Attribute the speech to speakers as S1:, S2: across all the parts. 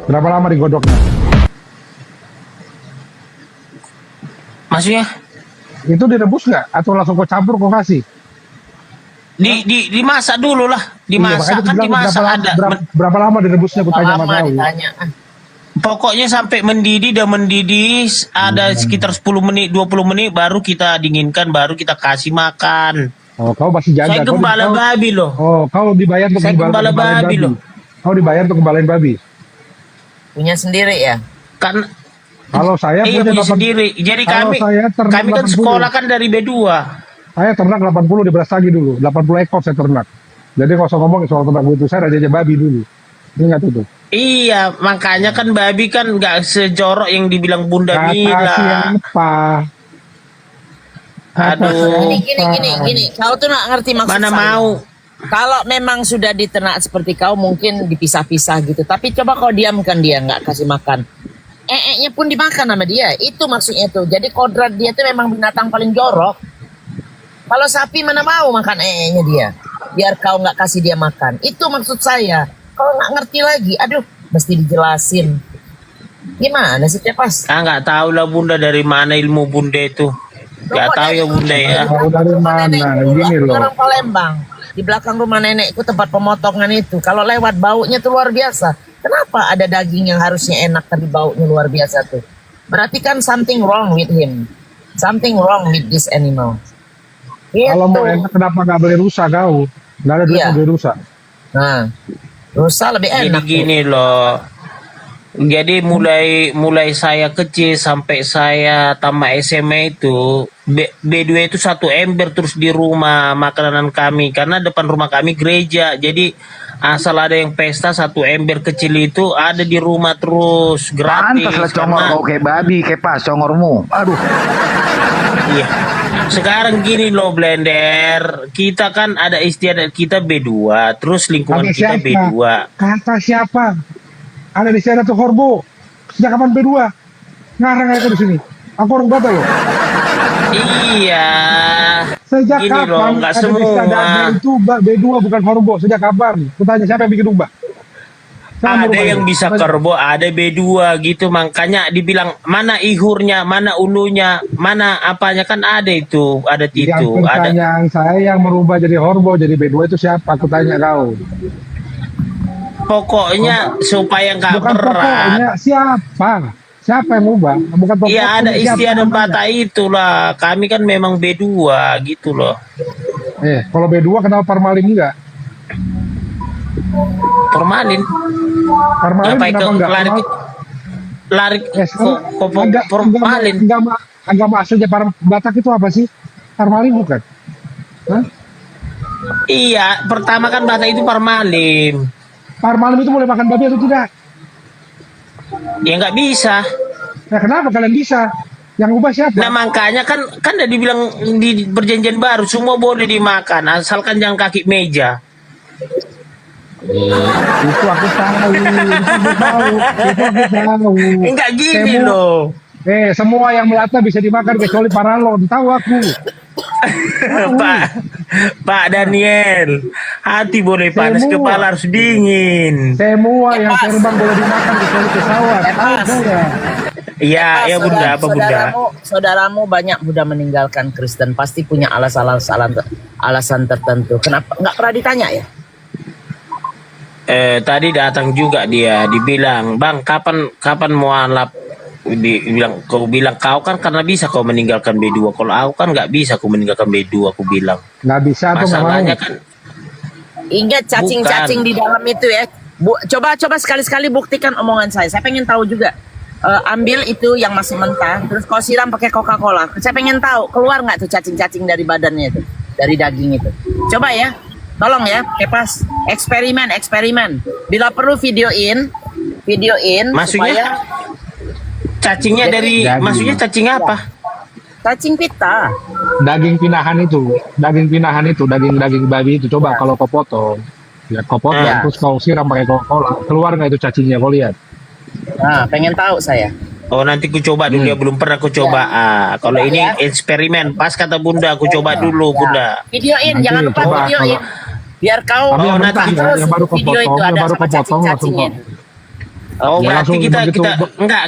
S1: Berapa lama digodoknya?
S2: Maksudnya?
S1: Itu direbus nggak? Atau langsung kau campur kau kasih?
S2: Dimasak dulu lah.
S1: Iya,
S2: Dimasak
S1: makanya
S2: kan
S1: dibilang
S2: dimasak ada.
S1: berapa lama direbusnya? Aku tanya sama
S3: Lama
S1: kau.
S3: ditanya.
S2: Pokoknya sampai mendidih dan mendidih ada sekitar 10 menit 20 menit baru kita dinginkan baru kita kasih makan.
S1: Oh, kau masih jaga.
S2: Saya gembala babi loh.
S1: Oh, kau dibayar untuk
S2: Saya gembala babi loh.
S1: Kau dibayar untuk gembalain babi.
S3: Punya sendiri ya?
S2: Kan
S1: Kalau saya
S2: iya punya
S1: 8
S2: sendiri. Jadi
S1: kalau
S2: kami
S1: saya ternak
S2: kan
S1: 80.
S2: sekolah kan dari B2.
S1: Saya ternak 80 di Brastagi dulu. 80 ekor saya ternak. Jadi kalau saya ngomongin soal ternak itu, saya raja babi dulu. Ingat itu.
S2: Iya, makanya kan babi kan nggak sejorok yang dibilang Bunda
S1: Kata
S2: Mila.
S1: siapa?
S2: Aduh,
S3: Gini. Kau tuh nggak ngerti maksud
S2: mana
S3: saya.
S2: mau.
S3: Kalau memang sudah diternak seperti kau mungkin dipisah-pisah gitu. Tapi coba kau diamkan dia nggak kasih makan. Nya pun dimakan sama dia. Itu maksudnya tuh. Jadi kodrat dia tuh memang binatang paling jorok. Kalau sapi mana mau makan nya dia. Biar kau nggak kasih dia makan. Itu maksud saya. Kalau nggak ngerti lagi, aduh, mesti dijelasin. Gimana sih Kepas?
S2: Nggak tahu lah Bunda dari mana ilmu Bunda itu. Nggak tahu ya Bunda ya.
S1: Tahu dari mana? Gini loh.
S3: Orang Palembang. Di belakang rumah nenekku tempat pemotongan itu. Kalau lewat baunya tuh luar biasa. Kenapa ada daging yang harusnya enak tapi baunya luar biasa tuh? Berarti kan something wrong with him. Something wrong with this animal.
S1: Kalau mau
S3: Gitu.
S1: enak kenapa nggak beli rusa kau? Nggak ada duit
S3: Iya.
S1: mau beli rusa.
S3: Nah, rusa lebih
S2: Jadi
S3: enak.
S2: gini loh. Jadi mulai saya kecil sampai saya tamat SMA itu B2 itu satu ember terus di rumah makanan kami karena depan rumah kami gereja. Jadi asal ada yang pesta satu ember kecil itu ada di rumah terus gratis.
S4: Pantas lah congor
S2: karena-
S4: kau kayak babi, kayak pas congormu. Aduh.
S2: Iya. Sekarang gini loh Blender, kita kan ada istiadat kita B2, terus lingkungan
S1: Kata
S2: kita
S1: siapa?
S2: B2.
S1: Kata siapa? Ada di sana tuh Horbo. Sejak kapan B2? Ngarang aku di sini. Aku orang Bata loh.
S2: Iya.
S1: Sejak
S2: Gini
S1: kapan
S2: loh, nggak
S1: ada
S2: semua.
S1: di sana itu B2 bukan Horbo? Sejak kapan? Kutanya siapa yang bikin domba? Siapa
S2: Ada
S1: rupanya?
S2: yang bisa kerbo, ada B2 gitu. Makanya dibilang mana ihurnya, mana ulunya, mana apanya kan ada itu, ada
S1: Yang
S2: itu, ada.
S1: pertanyaan saya yang merubah jadi Horbo jadi B2 itu siapa? Aku tanya kau.
S2: Pokoknya supaya nggak
S1: Bukan
S2: berat.
S1: pokoknya siapa? Siapa yang ubah? Bukan pokoknya.
S2: Iya ada
S1: siapa
S2: istiadat
S1: namanya?
S2: bata itulah. Kami kan memang B2 gitu loh.
S1: Kalau B2 kenapa Parmalin enggak?
S2: Formalin.
S1: Parmalin
S2: Apa itu
S1: kenapa enggak?
S2: lari
S1: Enggak,
S2: formalin.
S1: agama aslinya Batak itu apa sih? Parmalin bukan? Hah?
S2: Iya, pertama kan bata itu formalin.
S1: Parmalin itu boleh makan babi atau tidak?
S2: Ya nggak bisa.
S1: Nah, kenapa kalian bisa? Yang ubah siapa?
S2: Nah makanya kan udah dibilang di perjanjian baru semua boleh dimakan asalkan jangan kaki meja.
S1: Itu aku tahu, itu aku tahu.
S2: Enggak gini
S1: Semua-
S2: loh.
S1: Semua yang melata bisa dimakan kecuali paralon, tahu aku.
S2: Pak Daniel, hati boleh panas,
S1: Semua.
S2: kepala harus dingin.
S1: Semua yang terbang boleh dimakan kecuali pesawat. Tahu saya.
S2: Iya, ya Bunda, apa Bunda?
S3: Saudaramu banyak Buddha meninggalkan Kristen, pasti punya alasan tertentu. Kenapa nggak pernah ditanya ya?
S2: Tadi datang juga dia, dibilang, "Bang, kapan mau alap?" Kau bilang kau kan karena bisa kau meninggalkan B2. Kalau aku kan nggak bisa aku meninggalkan B2, aku bilang.
S1: Nggak bisa tuh nggak mau.
S2: Masalahnya kan
S3: Ingat cacing-cacing di dalam itu ya. Coba sekali-sekali buktikan omongan saya. Saya pengen tahu juga. Ambil itu yang masih mentah, terus kau siram pakai Coca-Cola. Saya pengen tahu keluar nggak tuh cacing-cacing dari badannya itu, dari daging itu. Coba ya, tolong ya, Kepas. Eksperimen. Bila perlu videoin
S2: maksudnya
S3: supaya
S2: cacingnya dari,
S1: Daging.
S2: maksudnya cacing apa?
S3: cacing pita.
S1: Daging pinahan itu, daging babi itu coba kalau kau potong, ya kau potong
S3: Ya.
S1: terus kau siram pakai Coca-Cola, keluar nggak itu cacingnya kau lihat?
S3: Nah, pengen tahu saya.
S2: Oh nanti ku coba dulu ya, belum pernah ku coba. Kalau ini eksperimen, pas kata Bunda, aku coba dulu Bunda.
S3: Videoin,
S1: Nanti
S3: jangan lupa
S1: coba
S3: videoin. Biar kau
S1: Tapi yang
S2: nanti
S1: mentah ya,
S3: terus
S1: yang baru kau
S3: video
S1: potong,
S3: itu ada
S1: yang baru
S3: sama
S1: kau potong langsung
S3: cacing-cacingnya.
S1: kau.
S2: Oh,
S3: Oke.
S2: berarti
S1: Langsung
S2: kita
S1: begitu
S2: enggak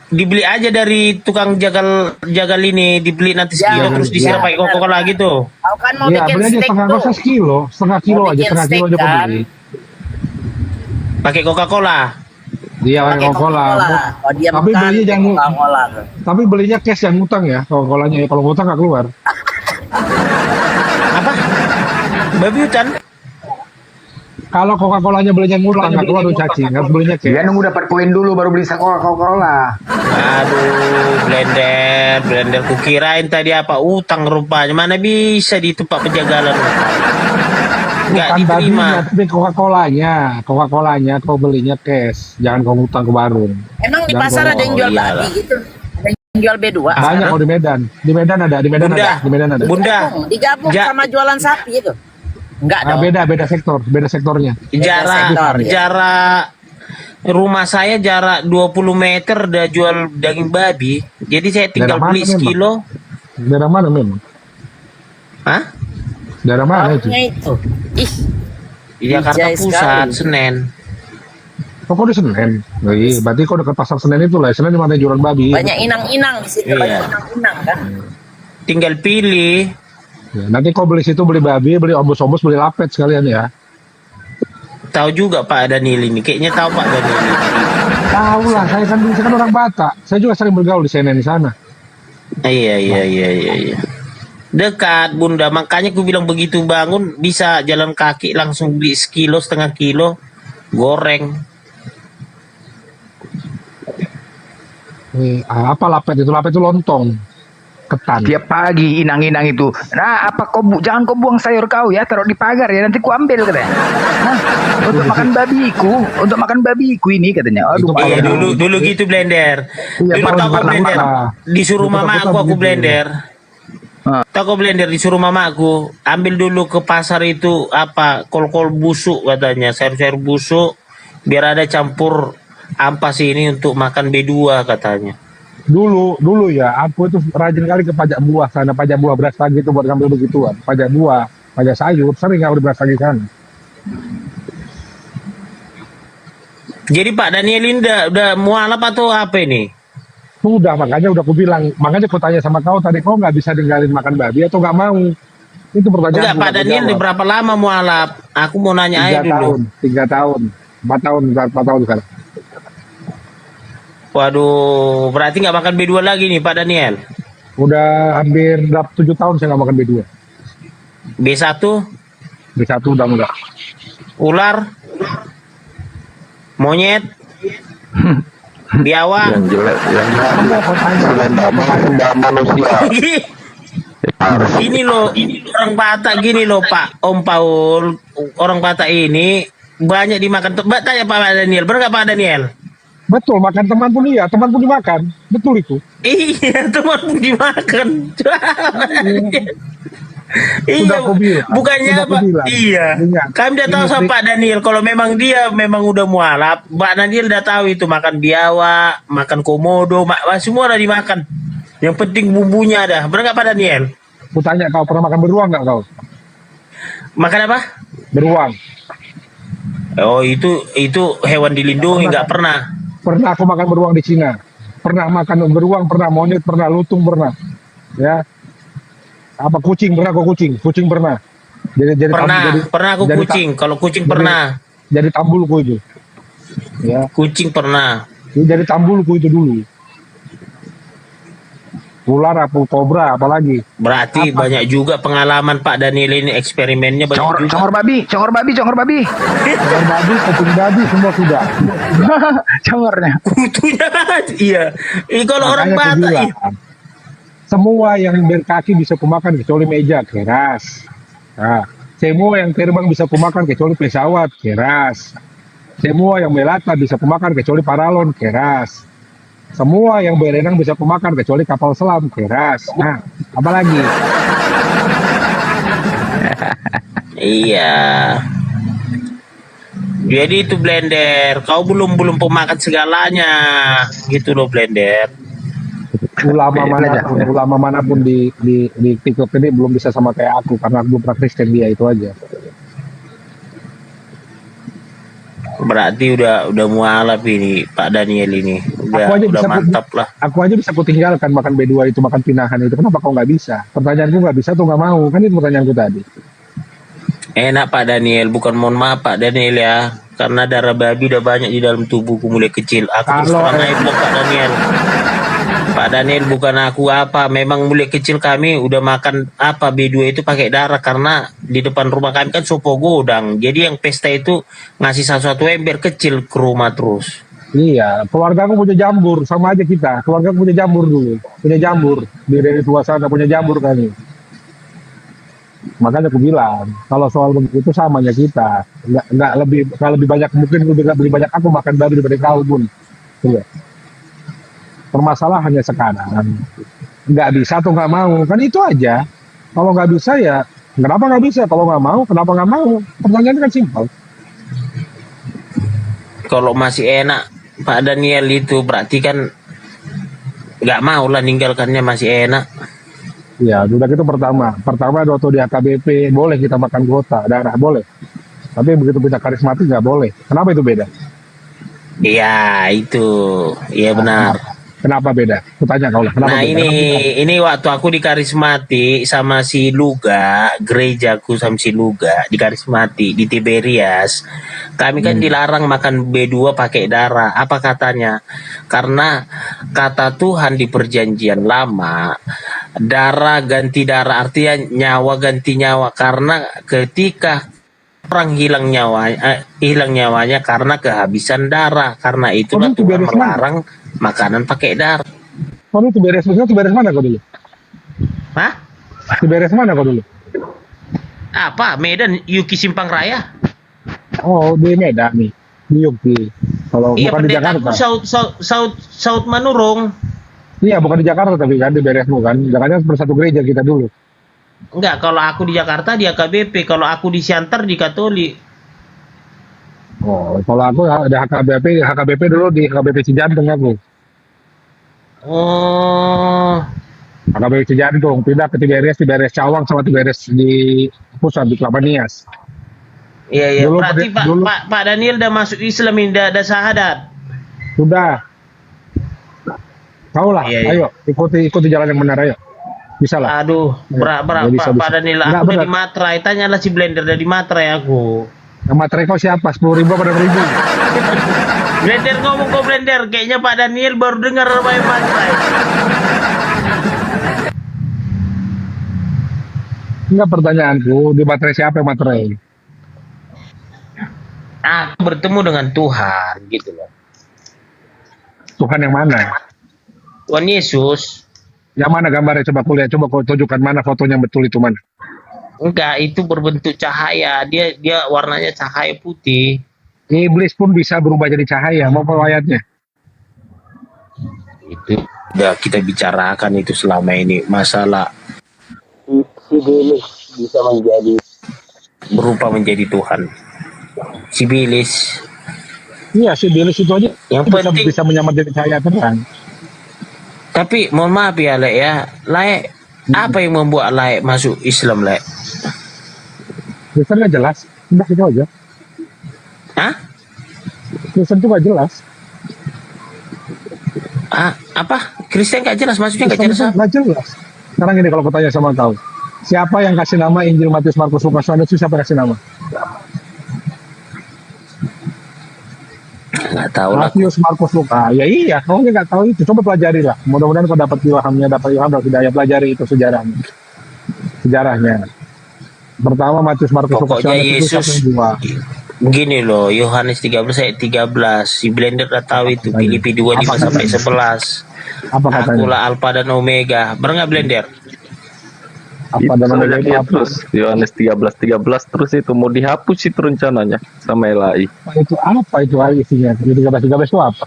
S2: dibeli aja dari tukang jagal jagal ini, dibeli nanti
S3: Ya,
S2: sekilo terus disiram
S3: ya,
S2: pakai Coca-Cola gitu.
S3: Kau kan mau
S1: Iya,
S3: bikin
S1: beli aja
S3: steak
S1: setengah, nggak
S3: tuh.
S1: usah sekilo, setengah kilo
S3: Mau
S1: aja,
S3: bikin
S1: setengah kilo
S3: steak
S1: aja kau
S3: kan?
S1: beli.
S2: Pakai Coca-Cola.
S1: Iya, pakai
S3: Pakai
S1: Coca-Cola.
S3: Coca-Cola. Kalau dia
S1: Tapi
S3: makan
S1: belinya
S3: pakai
S1: jangan,
S3: Coca-Cola tuh.
S1: tapi belinya cash yang ngutang ya, Coca-Colanya ya. Kalau ngutang nggak keluar.
S2: Apa? Babi hutan?
S1: Kalau Coca-Colanya belinya ngutang nggak keluar tuh cacing, harus belinya
S4: Dia
S1: cash.
S4: nunggu dapat poin dulu baru beli Coca-Cola.
S2: Aduh, blender kukirain tadi apa utang rupanya. Mana bisa di tempat penjagalan. Enggak
S1: Bukan
S2: diterima.
S1: babinya, tapi Coca-Colanya kau belinya cash, jangan kau ngutang ke warung.
S3: Emang di
S1: Jangan
S3: pasar
S1: kau-
S3: ada yang jual
S2: iyalah.
S3: babi gitu? Ada yang jual B2?
S1: Banyak kau di Medan, di Medan ada, di Medan
S2: Bunda,
S1: ada, di Medan ada.
S2: Bunda,
S3: Digabung
S2: Ja-
S3: sama jualan sapi itu? Enggak
S1: Nah,
S3: dong.
S1: beda sektornya.
S2: jarak
S3: sektor, ya.
S2: jarak rumah saya jarak 20 meter udah jual daging babi. Jadi saya tinggal
S1: Daerah
S2: beli
S1: mana memang?
S2: sekilo.
S1: Daerah mana memang?
S2: Hah?
S1: Daerah mana itu?
S3: Baunya itu. Ih,
S2: Di Jakarta
S3: Bijai
S2: Pusat,
S3: sekali.
S2: Senen.
S1: Oh, kau di Senen? Oh, iya, berarti kau dekat pasar Senen itu lah. Senen di mana jualan babi?
S3: banyak inang-inang di situ,
S2: Iya.
S3: banyak inang-inang kan.
S2: Tinggal pilih.
S1: Ya, nanti kau beli situ, beli babi, beli ombus-ombus, beli lapet sekalian ya.
S2: Tahu juga Pak Daniel ini. Kayaknya tahu Pak Daniel ini.
S1: Tahu lah, saya kan orang Batak. Saya juga sering bergaul di Senen di sana.
S2: Iya. Dekat Bunda, makanya aku bilang begitu bangun bisa jalan kaki langsung beli sekilo setengah kilo goreng.
S1: Apa lapet itu? Lapet itu lontong, ketan.
S4: Tiap pagi inang-inang itu. Nah, apa jangan kau buang sayur kau ya, taruh di pagar ya, nanti ku ambil katanya. Hah? Untuk makan babiku ini katanya. Aduh,
S1: Itu
S4: Pak.
S2: Iya
S1: Kalau
S2: dulu gitu blender.
S1: Iya,
S2: Dulu
S1: kalau
S2: tahu
S1: di
S2: kok blender.
S1: kota-kota.
S2: Disuruh
S1: Di
S2: mama
S1: kota-kota
S2: aku
S1: begitu.
S2: blender.
S4: Ah.
S2: Tahu kok blender disuruh mama aku ambil dulu ke pasar itu apa kol-kol busuk katanya, sayur-sayur busuk biar ada campur ampas ini untuk makan B2 katanya.
S1: Dulu ya, aku itu rajin kali ke pajak buah sana, pajak buah beras pagi itu buat ngambil begituan. Pajak buah, pajak sayur, sering ngambil beras pagi sana.
S2: Jadi Pak Daniel ini udah mualaf atau apa ini?
S1: Sudah, makanya udah aku bilang, makanya aku tanya sama kau tadi, kau nggak bisa ninggalin makan babi atau nggak mau? Itu pertanyaan.
S2: Enggak, Pak Daniel udah berapa lama mualaf? Aku mau nanya aja dulu.
S1: 3 tahun, 4 tahun sekarang.
S2: Waduh, berarti nggak makan B2 lagi nih Pak Daniel.
S1: Udah hampir 7 tahun saya nggak makan B2.
S2: B1,
S1: B1 udah enggak.
S2: ular, monyet, biawak.
S5: Yang jelek yang
S1: Kamu apa tanya?
S5: tidak manusia.
S2: Ini loh orang Batak gini loh Pak Om Paul, orang Batak ini banyak dimakan. Tanya Pak Daniel, benar nggak Pak Daniel?
S1: Betul, makan teman pun iya, teman pun dimakan. Betul itu.
S2: Iya, teman pun dimakan. Iya,
S1: Sudah aku bilang,
S2: bukannya
S1: sudah aku
S2: apa?
S1: bilang.
S2: Iya.
S1: Ingat,
S2: Kami udah tahu
S1: ini
S2: sama
S1: trik-
S2: Pak Daniel kalau memang dia memang udah mualaf, Pak Daniel udah tahu itu makan biawak, makan komodo, semua udah dimakan. Yang penting bumbunya ada. Benar nggak Pak Daniel?
S1: Aku tanya kau pernah makan beruang nggak kau?
S2: Makan apa?
S1: Beruang.
S2: Oh, itu hewan dilindungi nggak pernah.
S1: Pernah aku makan beruang di Cina. Pernah makan beruang, pernah monyet, pernah lutung, pernah. Ya. Apa kucing pernah kok kucing pernah. Jadi
S2: Pernah aku
S1: jadi
S2: kucing. Kalau kucing
S1: jadi-
S2: pernah.
S1: Jadi tambulku itu. Ya,
S2: Kucing pernah.
S1: jadi tambulku itu dulu. Ular apa kobra apalagi.
S2: Berarti banyak juga pengalaman Pak Daniel ini eksperimennya banyak juga.
S4: Congor babi.
S1: Ikan babi, kucing babi semua sudah.
S4: Congornya.
S2: Kutunya iya. Kalau orang
S1: Makanya aku
S2: Batak
S1: bilang,
S2: iya.
S1: semua yang berkaki bisa kumakan kecuali meja keras. Nah, semua yang terbang bisa kumakan kecuali pesawat keras. Semua yang melata bisa kumakan kecuali paralon keras. Semua yang berenang bisa kumakan kecuali kapal selam keras. Nah, apalagi?
S2: Iya. Jadi itu blender. Kau belum pemakan segalanya. Gitu loh blender.
S1: Ulama manapun di TikTok ini belum bisa sama kayak aku karena aku belum pernah Kristen dia itu aja.
S2: Berarti udah mualaf ini Pak Daniel ini.
S1: Aku aja
S2: Udah
S1: bisa
S2: mantap lah.
S1: aku aja bisa kutinggalkan makan B2 itu, makan pinahan itu. Kenapa kau nggak bisa? Pertanyaanku nggak bisa tuh nggak mau. Kan itu pertanyaanku tadi.
S2: Enak Pak Daniel, bukan mohon maaf Pak Daniel ya. Karena darah babi udah banyak di dalam tubuhku mulai kecil. Aku terus
S1: Kalau
S2: terang aja bilang Pak Daniel. Pak Daniel bukan aku apa, memang mulai kecil kami udah makan apa B2 itu pakai darah karena di depan rumah kami kan sopo godang. Jadi yang pesta itu ngasih satu-satu ember kecil ke rumah terus.
S1: iya, keluarga aku punya jambur, sama aja kita. Keluarga aku punya jambur dulu, punya jambur. Di dari tua sana punya jambur kami. Makanya aku bilang, kalau soal begitu samanya kita, nggak lebih banyak mungkin lebih banyak aku makan babi daripada kau pun. Iya. Permasalahannya sekarang nggak bisa atau nggak mau, kan itu aja. Kalau nggak bisa ya kenapa nggak bisa? Kalau nggak mau kenapa nggak mau? Pertanyaannya kan simpel.
S2: Kalau masih enak Pak Daniel itu berarti kan nggak mau lah ninggalkannya masih enak.
S1: Ya, udah gitu pertama. Pertama waktu di HKBP boleh kita makan kuota darah boleh. Tapi begitu pindah karismatik nggak boleh. Kenapa itu beda?
S2: Iya itu, iya benar.
S1: Kenapa beda? Kutanya kau lah. Kenapa
S2: Nah
S1: beda?
S2: ini waktu aku di Karismati sama si Luga, gerejaku sama si Luga di Karismati di Tiberias, kami kan dilarang makan B2 pakai darah. Apa katanya? Karena kata Tuhan di Perjanjian Lama, darah ganti darah artinya nyawa ganti nyawa. Karena ketika orang hilang nyawanya karena kehabisan darah. Karena itulah
S1: itu
S2: Tuhan
S1: beres mana?
S2: melarang makanan pakai darah.
S1: Kau itu beres mana kau dulu?
S2: Hah?
S1: Itu beres mana kau dulu?
S2: Apa? Medan Yuki Simpang Raya?
S1: Oh, di Medan nih. Di Yuki. Kalau
S2: Iya,
S1: bukan di
S2: pendeta
S1: Jakarta.
S2: aku Saud Manurung.
S1: Iya, bukan di Jakarta tapi kan di beresmu kan. Jakarta bersatu gereja kita dulu.
S2: Enggak, kalau aku di Jakarta di AKBP, kalau aku di Siantar di Katolik.
S1: Oh, kalau aku ada HKBP dulu di HKBP Cijantung aku.
S2: Oh,
S1: HKBP Cijantung, pindah ke Tiberias Cawang sama Tiberias di pusat di Kelapa Nias.
S2: iya
S1: Dulu
S2: berarti
S1: dulu
S2: Pak Daniel udah masuk Islam ini udah syahadat.
S1: sudah. Kau lah,
S2: Iya, iya.
S1: ayo ikuti jalan yang benar ayo. Bisa lah.
S2: Aduh,
S1: Ya, bisa,
S2: Pak
S1: bisa.
S2: Daniel
S1: Enggak,
S2: aku udah
S1: benar.
S2: di Matrai, tanyalah si Blender udah di Matrai aku.
S1: Yang materai kau siapa? 10.000 apa 6.000?
S2: Blender ngomong kok Blender, kayaknya Pak Daniel baru dengar main Matrai.
S1: Enggak, pertanyaanku di materai siapa yang materai?
S2: Aku bertemu dengan Tuhan gitu loh.
S1: Tuhan yang mana?
S2: Tuhan Yesus.
S1: Yang mana gambarnya? Coba kuliah, coba kau tunjukkan mana fotonya yang betul itu mana?
S2: Enggak, itu berbentuk cahaya. Dia warnanya cahaya putih.
S1: Iblis pun bisa berubah jadi cahaya. Mau apa ayatnya?
S2: Itu udah kita bicarakan itu selama ini masalah si Bilis bisa berubah menjadi Tuhan. Si Bilis.
S1: Iya, si Iblis itu aja
S2: Yang penting
S1: bisa menyamar jadi cahaya terang.
S2: tapi mohon maaf ya Lek ya. Lek, apa yang membuat Lek masuk Islam Lek?
S1: Kristen nggak jelas. Udah itu aja.
S2: Hah?
S1: Kristen itu nggak jelas.
S2: Apa? Kristen gak jelas maksudnya gak
S1: Kristen
S2: jelas
S1: itu
S2: apa?
S1: nggak jelas. Sekarang ini kalau aku tanya sama kau, siapa yang kasih nama Injil Matius Markus Lukas Yohanes itu siapa yang kasih nama?
S2: Nggak tahu lah.
S1: Matius Markus Lukas. Ya iya, kau nggak tahu itu. Coba pelajari lah. Mudah-mudahan kau dapat ilhamnya, dapat ilham dari hidayah. Pelajari itu sejarahnya. Pertama Matius Markus Lukas
S2: Pokoknya
S1: Yohanes itu siapa
S2: Yesus
S1: yang buat?
S2: begini loh, Yohanes 13 ayat 13. Si Blender udah tahu itu Filipi 25
S1: Apa
S2: sampai
S1: katanya?
S2: 11.
S1: Apa katanya?
S2: Akulah Alfa dan Omega. Benar nggak Blender?
S1: Apa dan namanya itu apa?
S5: terus Yohanes 13 terus itu mau dihapus itu rencananya sama LAI.
S1: Apa itu isinya? Jadi 13 itu apa?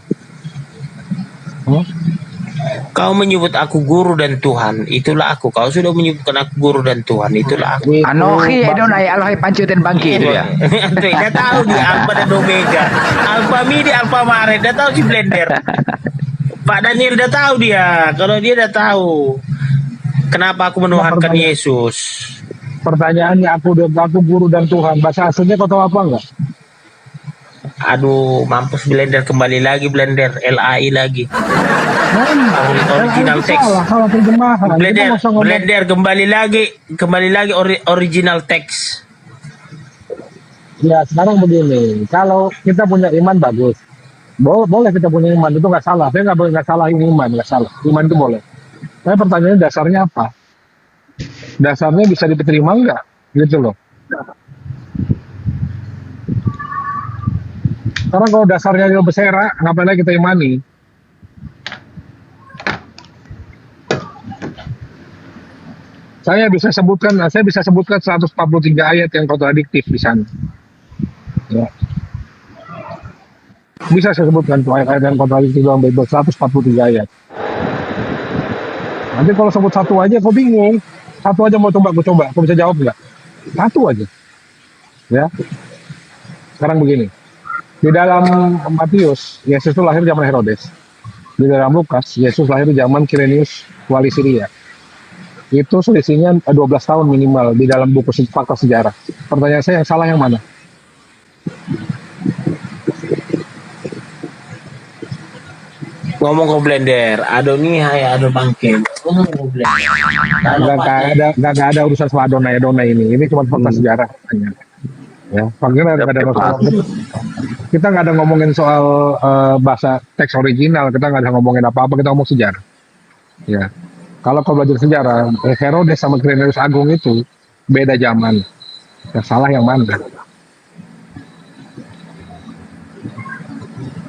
S2: Kau menyebut aku guru dan Tuhan, itulah aku. Kau sudah menyebutkan aku guru dan Tuhan, itulah aku.
S4: Anohi Adonai Elohim Pancutin Bangki itu ya.
S2: Tuh, dia tahu dia Alfa dan Omega, Alfa Midi, Alfa Maret, dia tahu si Blender. Pak Daniel udah tahu dia, kalau dia udah tahu. Kenapa aku menuhankan Yesus?
S1: Pertanyaannya aku guru dan Tuhan. Bahasa aslinya kau tahu apa enggak?
S2: Aduh, mampus Blender kembali lagi Blender LAI lagi. Original text.
S1: Salah terjemahan. Kita
S2: Blender,
S1: nggak usah ngomong.
S2: Blender kembali lagi original text.
S1: Ya sekarang begini, kalau kita punya iman bagus, boleh kita punya iman itu nggak salah. Saya nggak salah iman, nggak salah. Iman itu boleh. Tapi pertanyaannya dasarnya apa? Dasarnya bisa diterima nggak? Gitu loh. Karena kalau dasarnya dia bersera, ngapain lagi kita imani? Saya bisa sebutkan 143 ayat yang kontradiktif di sana. Ya. Bisa saya sebutkan tuh ayat-ayat yang kontradiktif dalam Bible 143 ayat. Nanti kalau sebut satu aja kau bingung. Satu aja mau coba, kau bisa jawab nggak? Satu aja. Ya. Sekarang begini. Di dalam Matius, Yesus itu lahir zaman Herodes. Di dalam Lukas, Yesus lahir di zaman Kirenius, wali Syria. Itu selisihnya 12 tahun minimal di dalam buku fakta sejarah. Pertanyaan saya yang salah yang mana?
S2: Ngomong ke Blender, aduh nih ada bangke. Ngomong ke Blender. Kalau
S1: Nggak ada urusan sama Adonai ini. Ini cuma fakta sejarah. Hanya. Ya, fakta nggak ada masalah. Kita nggak ada ngomongin soal bahasa teks original. Kita nggak ada ngomongin apa-apa. Kita ngomong sejarah. Ya. Kalau kau belajar sejarah, Herodes sama Quirinius Agung itu beda zaman. Yang salah yang mana?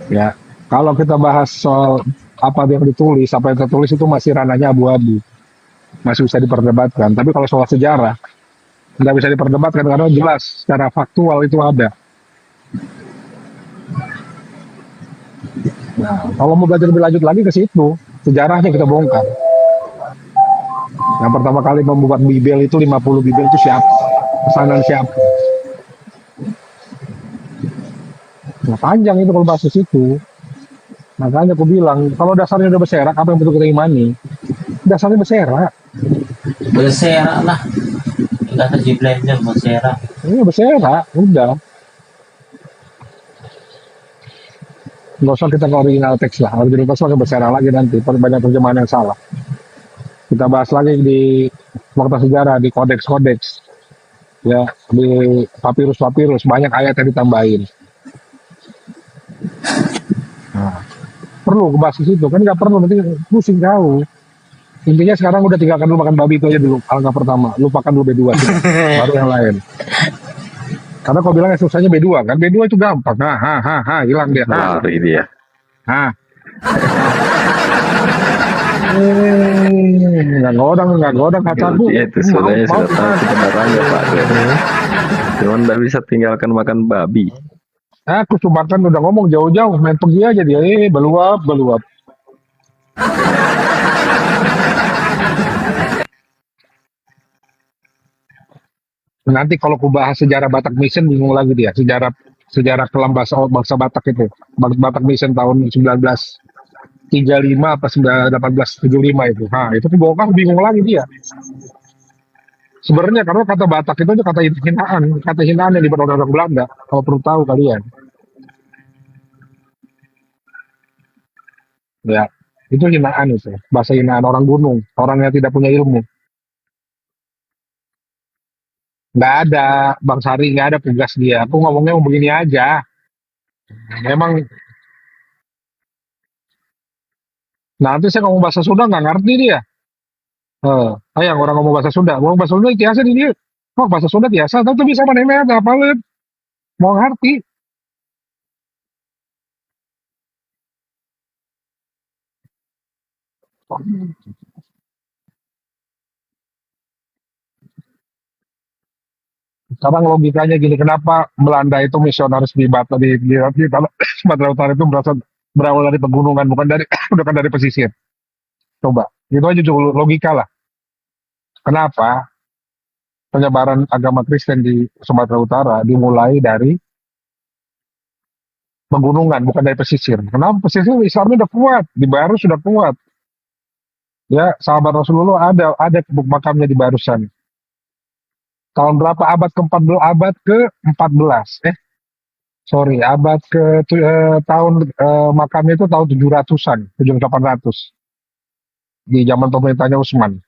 S1: Ya, kalau kita bahas soal apa yang ditulis, apa yang tertulis itu masih ranahnya abu-abu, masih bisa diperdebatkan. Tapi kalau soal sejarah, nggak bisa diperdebatkan karena jelas secara faktual itu ada. Nah, kalau mau belajar lebih lanjut lagi ke situ, sejarahnya kita bongkar. Yang pertama kali membuat Bibel itu 50 Bibel itu siapa? Pesanan siapa? Nah, panjang itu kalau bahas di situ. Makanya aku bilang, kalau dasarnya udah berserak, apa yang betul kita imani? Dasarnya berserak.
S2: berserak lah. Kata si Blender berserak.
S1: Ini berserak, udah. Nggak usah kita ke original teks lah. Original teks pakai berserak lagi nanti. Banyak terjemahan yang salah. Kita bahas lagi di fakta sejarah, di kodeks-kodeks. Ya, di papirus-papirus. Banyak ayat yang ditambahin. Nah, perlu bahas di situ. Kan nggak perlu, nanti pusing kau. Intinya sekarang udah tinggalkan dulu makan babi itu aja dulu. Alangkah pertama. Lupakan dulu B2. Baru yang lain. Karena kau bilang susahnya B2 kan. B2 itu gampang. Hilang dia.
S5: Lari dia.
S1: Nggak godang kataku.
S5: Dia itu sebenarnya sudah tahu kebenarannya Pak. Cuman nggak bisa tinggalkan makan babi.
S1: Aku cuma kan udah ngomong jauh-jauh. Main pergi aja dia. Beluap. Nanti kalau ku bahas sejarah Batak Mission bingung lagi dia. Sejarah kelam bangsa Batak itu. Batak Mission tahun 1935 apa 1875 itu. Nah, itu kebongkar bingung lagi dia. Sebenarnya karena kata Batak itu aja kata hinaan yang dibuat orang Belanda. Kalau perlu tahu kalian. Ya, itu hinaan itu. Bahasa hinaan orang gunung, orang yang tidak punya ilmu. Nggak ada, Bang Sari nggak ada tugas dia. Aku ngomongnya mau begini aja. Memang nanti saya ngomong bahasa Sunda nggak ngerti dia. Sayang orang ngomong bahasa Sunda. Ngomong bahasa Sunda biasa di dia. Oh, bahasa Sunda biasa. Tapi bisa mana apa mau ngerti. Sekarang logikanya gini, kenapa Belanda itu misionaris di Sumatera Utara itu berawal dari pegunungan, bukan dari pesisir. Coba, itu aja juga logika lah. Kenapa penyebaran agama Kristen di Sumatera Utara dimulai dari pegunungan, bukan dari pesisir. Kenapa pesisir Islamnya udah kuat, di Barus sudah kuat. Ya, sahabat Rasulullah ada makamnya di Barusan. Tahun berapa? Abad ke-14. Sorry, abad tahun makamnya itu tahun 700-an, 700-800 di zaman pemerintahnya Utsman.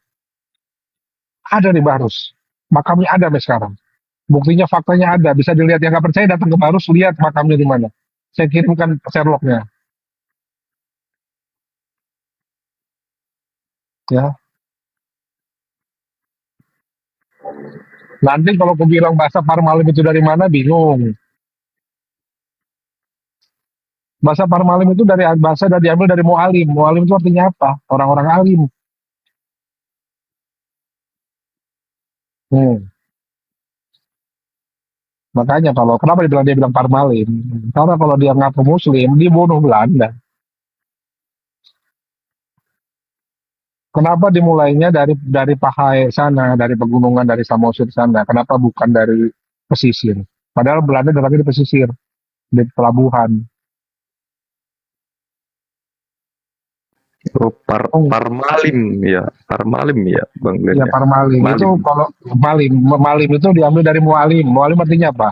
S1: Ada di Barus. Makamnya ada sampai sekarang. Buktinya faktanya ada, bisa dilihat. Yang nggak percaya datang ke Barus, lihat makamnya di mana. Saya kirimkan Sherlocknya, ya. Nanti kalau aku bilang bahasa Parmalim itu dari mana, bingung. Bahasa Parmalim itu dari bahasa dan diambil dari Mu'alim. Mu'alim itu artinya apa? Orang-orang alim. Hmm. Makanya kalau kenapa dia bilang Parmalim? Karena kalau dia ngaku Muslim, dia bunuh Belanda. Kenapa dimulainya dari Pahai sana, dari pegunungan, dari Samosir sana? Kenapa bukan dari pesisir? Padahal Belanda datangnya di pesisir, di pelabuhan.
S5: Oh,
S1: Oh,
S5: Parmalim ya, Bang Glenn
S1: ya
S5: ya.
S1: Parmalim itu
S5: Malim.
S1: kalau Malim itu diambil dari Mualim. Mualim artinya apa?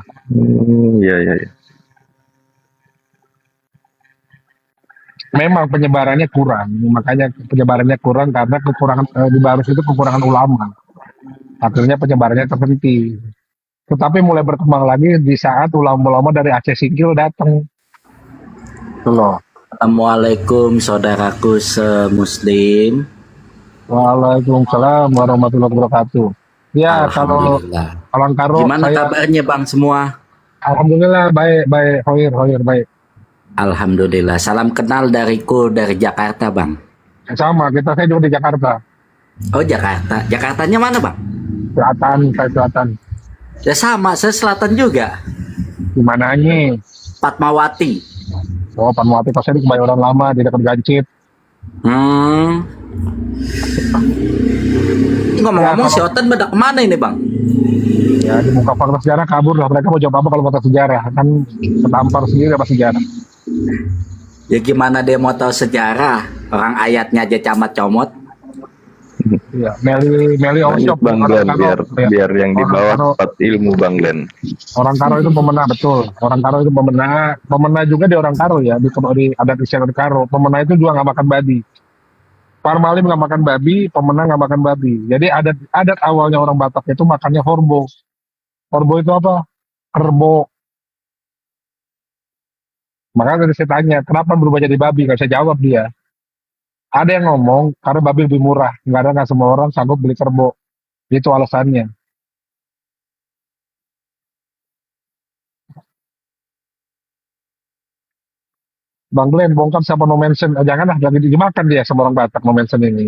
S5: Iya, iya, iya.
S1: Memang penyebarannya kurang, makanya penyebarannya kurang karena kekurangan di Barus itu kekurangan ulama. Akhirnya penyebarannya terhenti. Tetapi mulai berkembang lagi di saat ulama-ulama dari Aceh Singkil datang. Itu loh.
S6: Assalamualaikum saudaraku semuslim.
S1: Waalaikumsalam warahmatullahi wabarakatuh. Ya, kalau
S6: Alhamdulillah.
S1: Orang Karo
S6: Gimana
S1: saya
S6: kabarnya bang semua?
S1: alhamdulillah baik baik Hoir Hoir baik.
S6: Alhamdulillah. Salam kenal dariku dari Jakarta bang.
S1: Sama kita saya juga di Jakarta.
S6: Oh Jakarta. Jakartanya mana bang?
S1: Selatan, saya selatan.
S6: Ya sama, saya selatan juga.
S1: Di mananya?
S6: Fatmawati.
S1: Oh, Panwati pas di Kebayoran Lama di dekat Gancit.
S6: Hmm. Ini
S1: Ya
S6: ngomong-ngomong si
S1: kalau
S6: Otan pada kemana ini bang?
S1: ya di muka fakta sejarah kabur lah. Mereka mau jawab apa kalau fakta sejarah? Kan ketampar sendiri apa sejarah.
S6: Ya gimana dia mau tahu sejarah? Orang ayatnya aja camat comot.
S1: Iya, Meli
S5: Lanjut
S1: Osiok
S5: Bang
S1: orang
S5: Glenn,
S1: Karo. Ya,
S5: biar yang di
S1: orang
S5: bawah
S1: Karo
S5: dapat ilmu Bang Glenn.
S1: orang Karo itu pemenang betul. Orang Karo itu pemenang, pemenang juga di orang Karo ya di adat istiadat Karo. Pemenang itu juga nggak makan babi. Parmalim nggak makan babi, pemenang nggak makan babi. Jadi adat adat awalnya orang Batak itu makannya horbo. Horbo itu apa? Kerbo. Makanya tadi saya tanya, kenapa berubah jadi babi? Nggak bisa jawab dia. Ada yang ngomong, karena babi lebih murah. Nggak semua orang sanggup beli kerbo. Itu alasannya. Bang Glenn, bongkar siapa no mention. Janganlah, lagi dimakan dia sama orang Batak no mention ini.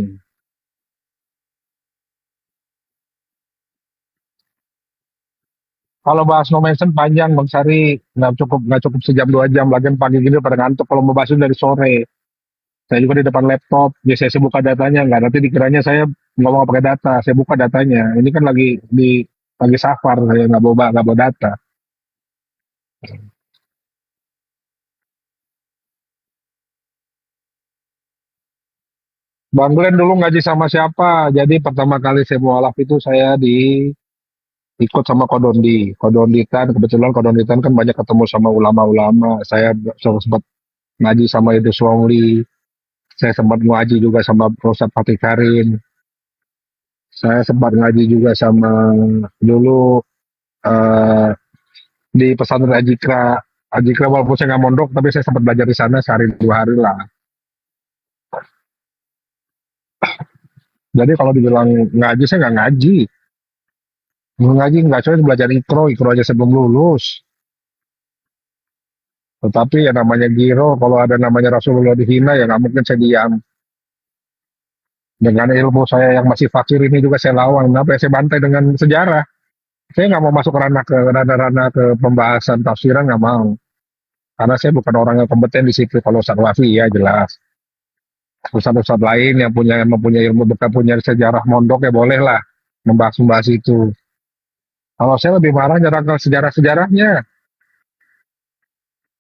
S1: Kalau bahas no mention panjang, Bang Sari. Nggak cukup sejam 2 jam. Lagian pagi gini pada ngantuk kalau mau bahas itu dari sore. Saya juga di depan laptop. Biasanya saya buka datanya. Nggak, nanti dikiranya saya ngomong pakai data. Saya buka datanya. Ini kan lagi safar. Saya nggak bawa data. Bang Glenn dulu ngaji sama siapa? Jadi pertama kali saya mualaf itu saya ikut sama Kodondi. Kodonditan, kebetulan Kodonditan kan banyak ketemu sama ulama-ulama. Saya sempat ngaji sama Idrus Wongli. Saya sempat ngaji juga sama Ustadz Fatih Karim. Saya sempat ngaji juga sama dulu eh, di pesantren Ajikra. Ajikra walaupun saya nggak mondok, tapi saya sempat belajar di sana sehari 2 hari lah. Jadi kalau dibilang ngaji, saya nggak ngaji. Ngaji nggak, coy belajar ikro aja sebelum lulus. Tetapi ya namanya giro, kalau ada namanya Rasulullah dihina ya nggak mungkin saya diam. Dengan ilmu saya yang masih fakir ini juga saya lawan. Kenapa ya saya bantai dengan sejarah? Saya nggak mau masuk ranah ke pembahasan tafsiran, nggak mau. Karena saya bukan orang yang kompeten di situ. Kalau Ustaz Wafi ya jelas. Ustaz-ustaz lain yang mempunyai ilmu, bukan punya sejarah mondok ya boleh lah membahas itu. Kalau saya lebih marah nyerang ke sejarah-sejarahnya.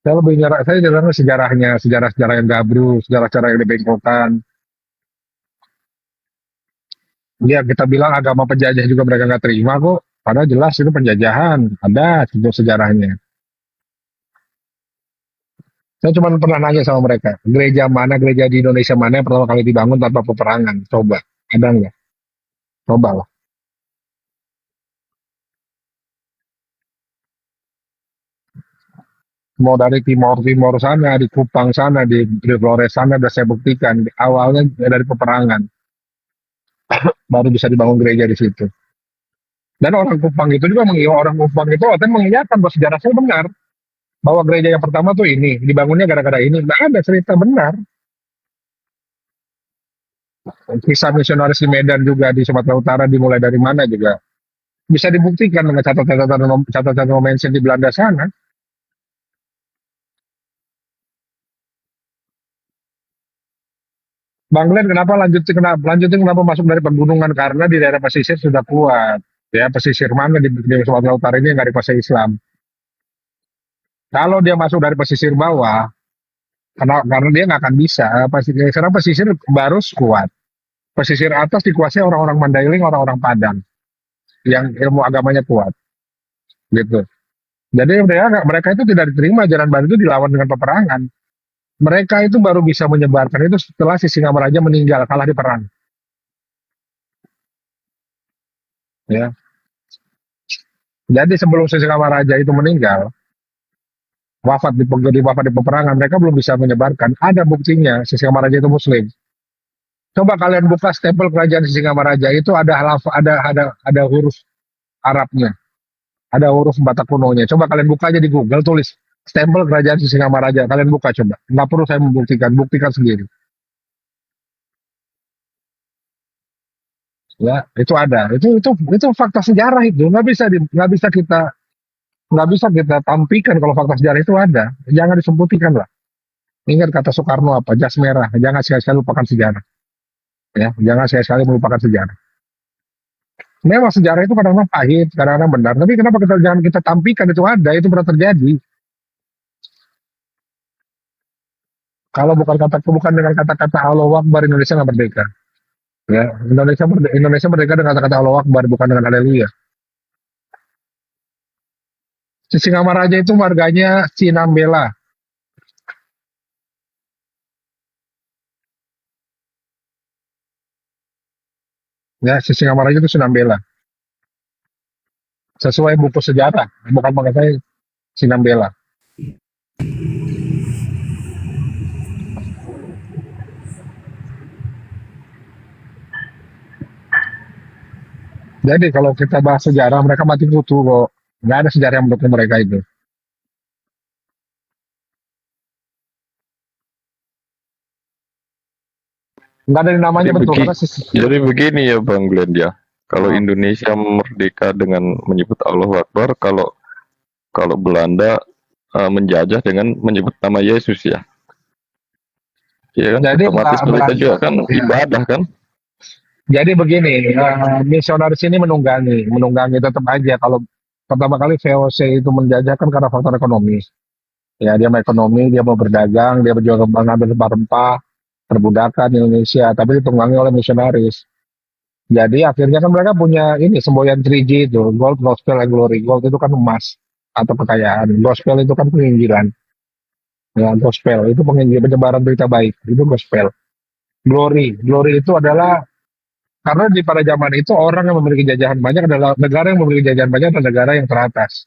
S1: Saya nyerang ke sejarahnya, sejarah-sejarah yang gabruk, sejarah-sejarah yang dibengkokkan. Ya kita bilang agama penjajah juga mereka nggak terima kok. Padahal jelas itu penjajahan, ada contoh sejarahnya. Saya cuma pernah nanya sama mereka, gereja di Indonesia mana yang pertama kali dibangun tanpa peperangan? Coba, ada nggak? Coba lah. Mau dari Timor sana, di Kupang sana, di Flores sana, udah saya buktikan. Awalnya dari peperangan, baru bisa dibangun gereja di situ. Dan orang Kupang itu juga orang Kupang itu akan mengiyakan bahwa sejarah saya benar. Bahwa gereja yang pertama tuh ini, dibangunnya gara-gara ini. Nggak ada cerita benar. Kisah misionaris di Medan juga di Sumatera Utara dimulai dari mana juga. Bisa dibuktikan dengan catatan mention di Belanda sana. Bang Glenn, lanjutin kenapa masuk dari pegunungan? Karena di daerah pesisir sudah kuat. Ya, pesisir mana di Sumatera Utara ini yang nggak dikuasai Islam. Kalau dia masuk dari pesisir bawah, karena dia nggak akan bisa. Karena pesisir baru kuat. Pesisir atas dikuasai orang-orang Mandailing, orang-orang Padang yang ilmu agamanya kuat, gitu. Jadi mereka itu tidak diterima ajaran baru itu dilawan dengan peperangan. Mereka itu baru bisa menyebarkan itu setelah si Singamaraja meninggal kalah di perang. Ya. Jadi sebelum si Singamaraja itu meninggal, wafat di peperangan, mereka belum bisa menyebarkan. Ada buktinya si Singamaraja itu Muslim. Coba kalian buka stempel kerajaan si Singamaraja itu ada huruf Arabnya, ada huruf Batak kunonya. Coba kalian buka aja di Google, tulis stempel kerajaan si Singamaraja. Kalian buka coba. Nggak perlu saya membuktikan, buktikan sendiri. Ya, itu ada. Itu fakta sejarah itu. Nggak bisa kita tampikan kalau fakta sejarah itu ada. Jangan disembunyikan lah. Ingat kata Soekarno apa? Jas merah. Jangan sekali-sekali lupakan sejarah. Ya, jangan sekali-sekali melupakan sejarah. Memang sejarah itu kadang-kadang pahit, kadang-kadang benar. Tapi kenapa jangan kita tampikan itu ada, itu pernah terjadi. Kalau bukan dengan kata-kata Allahu Akbar, Indonesia nggak merdeka. Ya, Indonesia merdeka dengan kata-kata Allahu Akbar, bukan dengan haleluya. Si Singamaraja itu marganya Sinambela. Ya, si Singamaraja itu Sinambela. Sesuai buku sejarah, bukan mengenai Sinambela. Jadi kalau kita bahas sejarah, mereka mati kutu kok. Nggak ada sejarah yang mendukung mereka itu. Nggak ada yang namanya
S5: Jadi
S1: betul
S5: begi,
S1: karena
S5: jadi begini ya Bang Glenn ya. Kalau
S1: oh,
S5: Indonesia merdeka dengan menyebut Allahu Akbar, kalau kalau Belanda menjajah dengan menyebut nama Yesus ya. Iya kan?
S1: jadi
S5: Otomatis mereka juga kan
S1: ya.
S5: ibadah kan?
S1: Jadi begini, misionaris ini menunggangi tetap aja kalau pertama kali VOC itu menjajah kan karena faktor ekonomi. Ya, dia mau ekonomi, dia mau berdagang, dia berjual mengambil rempah-rempah, perbudakan di Indonesia, tapi ditunggangi oleh misionaris. Jadi akhirnya kan mereka punya ini semboyan 3G itu, gold, gospel, and glory. Gold itu kan emas atau kekayaan. Gospel itu kan penginjilan. Ya, gospel itu penyebaran berita baik. Itu gospel. Glory itu adalah karena pada zaman itu orang yang memiliki jajahan banyak adalah negara yang memiliki jajahan banyak adalah negara yang teratas.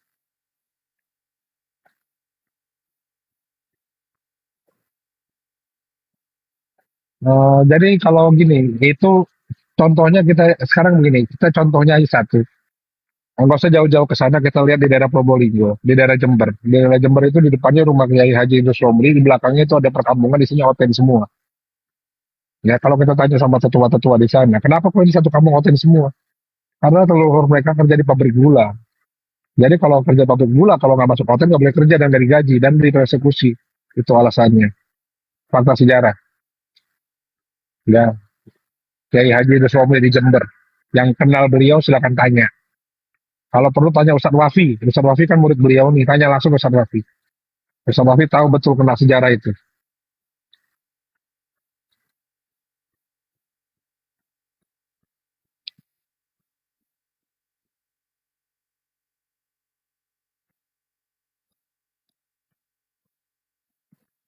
S1: Jadi kalau gini, itu contohnya kita sekarang begini, kita contohnya aja satu. Nggak usah jauh-jauh ke sana, kita lihat di daerah Probolinggo, di daerah Jember. Di daerah Jember itu di depannya rumah Kiai Haji Idrus Romli, di belakangnya itu ada perkampungan, di sini hotel semua. Ya, kalau kita tanya sama tetua-tetua di sana, kenapa kok ini satu kampung hotel semua? Karena leluhur mereka kerja di pabrik gula. Jadi kalau kerja pabrik gula, kalau nggak masuk hotel nggak boleh kerja dan dari gaji dan dipersekusi. Itu alasannya. Fakta sejarah. Ya, Kiai Haji Idrus Romli di Jember. Yang kenal beliau silakan tanya. Kalau perlu tanya Ustadz Wafi. Ustadz Wafi kan murid beliau nih. Tanya langsung ke Ustadz Wafi. Ustadz Wafi tahu betul kenal sejarah itu.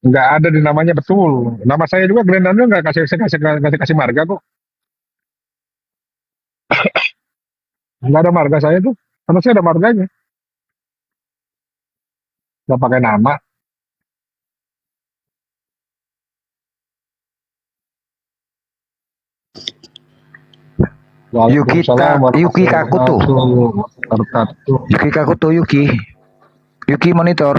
S1: Nggak ada di namanya betul. Nama saya juga Glenn Daniel nggak kasih marga kok. Nggak ada marga saya tuh. Karena saya ada marganya. Nggak pakai nama.
S4: Yuki Kakuto.
S1: Wabarakatuh.
S4: Yuki Kakuto, Yuki. Yuki monitor.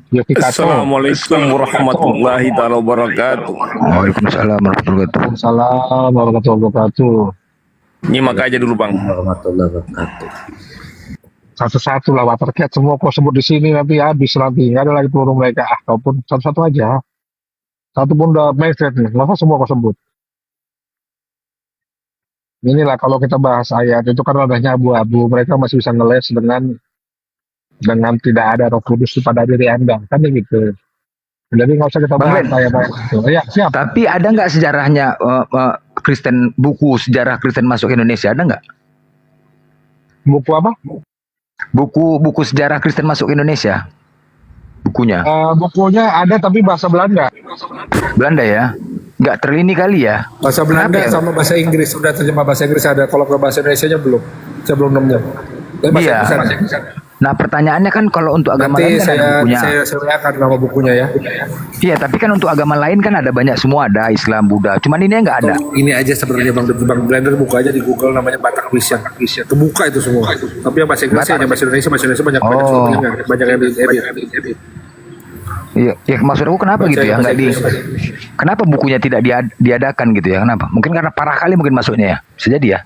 S1: Yuki Kato.
S7: Assalamualaikum warahmatullahi taala wabarakatuh.
S4: Waalaikumsalam warahmatullahi wabarakatuh.
S1: Salam warahmatullahi wabarakatuh.
S7: Nyimak aja dulu bang.
S6: Warahmatullahi wabarakatuh.
S1: Satu-satu lah watercat semua kau sebut di sini nanti habis nanti nggak ada lagi peluru mereka kau pun satu-satu aja. Satu pun udah mainstream nih, masa semua kau sebut. Inilah kalau kita bahas ayat itu kan radahnya abu-abu, mereka masih bisa ngeles dengan tidak ada Roh Kudus pada diri Anda, kan gitu. Jadi nggak usah kita
S4: Bang
S1: bahas
S4: Ben.
S1: ayat-ayat itu. Ya, siap.
S4: Tapi ada nggak sejarahnya Kristen, buku sejarah Kristen masuk Indonesia, ada nggak?
S1: Buku apa?
S4: Buku sejarah Kristen masuk Indonesia, bukunya
S1: Bukunya ada tapi bahasa Belanda.
S4: Belanda ya, nggak terlini kali ya.
S8: Bahasa Belanda
S4: Kenapa ya?
S8: sama bahasa Inggris sudah terjemah bahasa Inggris ada. Kalau ke bahasa Indonesia-nya belum. Saya belum nemu. Bahasa
S4: Iya.
S8: Inggris ada.
S4: Nah pertanyaannya kan kalau untuk agama
S8: Nanti
S4: lain kan ada bukunya.
S8: saya akan nama bukunya ya.
S4: Iya, tapi kan untuk agama lain kan ada banyak, semua ada, Islam, Buddha. Cuman ini nggak ada.
S8: Ini aja sebenarnya Bang Blender buka aja di Google namanya Batak Vision. Kebuka itu semua. Tapi yang bahasa Inggris
S4: Batak.
S8: hanya bahasa Indonesia banyak
S4: Oh.
S8: banyak yang edit.
S4: Iya, ya maksud aku kenapa gitu ya? Nggak di, kenapa bukunya tidak diadakan gitu ya? Kenapa? Mungkin karena parah kali mungkin masuknya ya. Bisa jadi ya.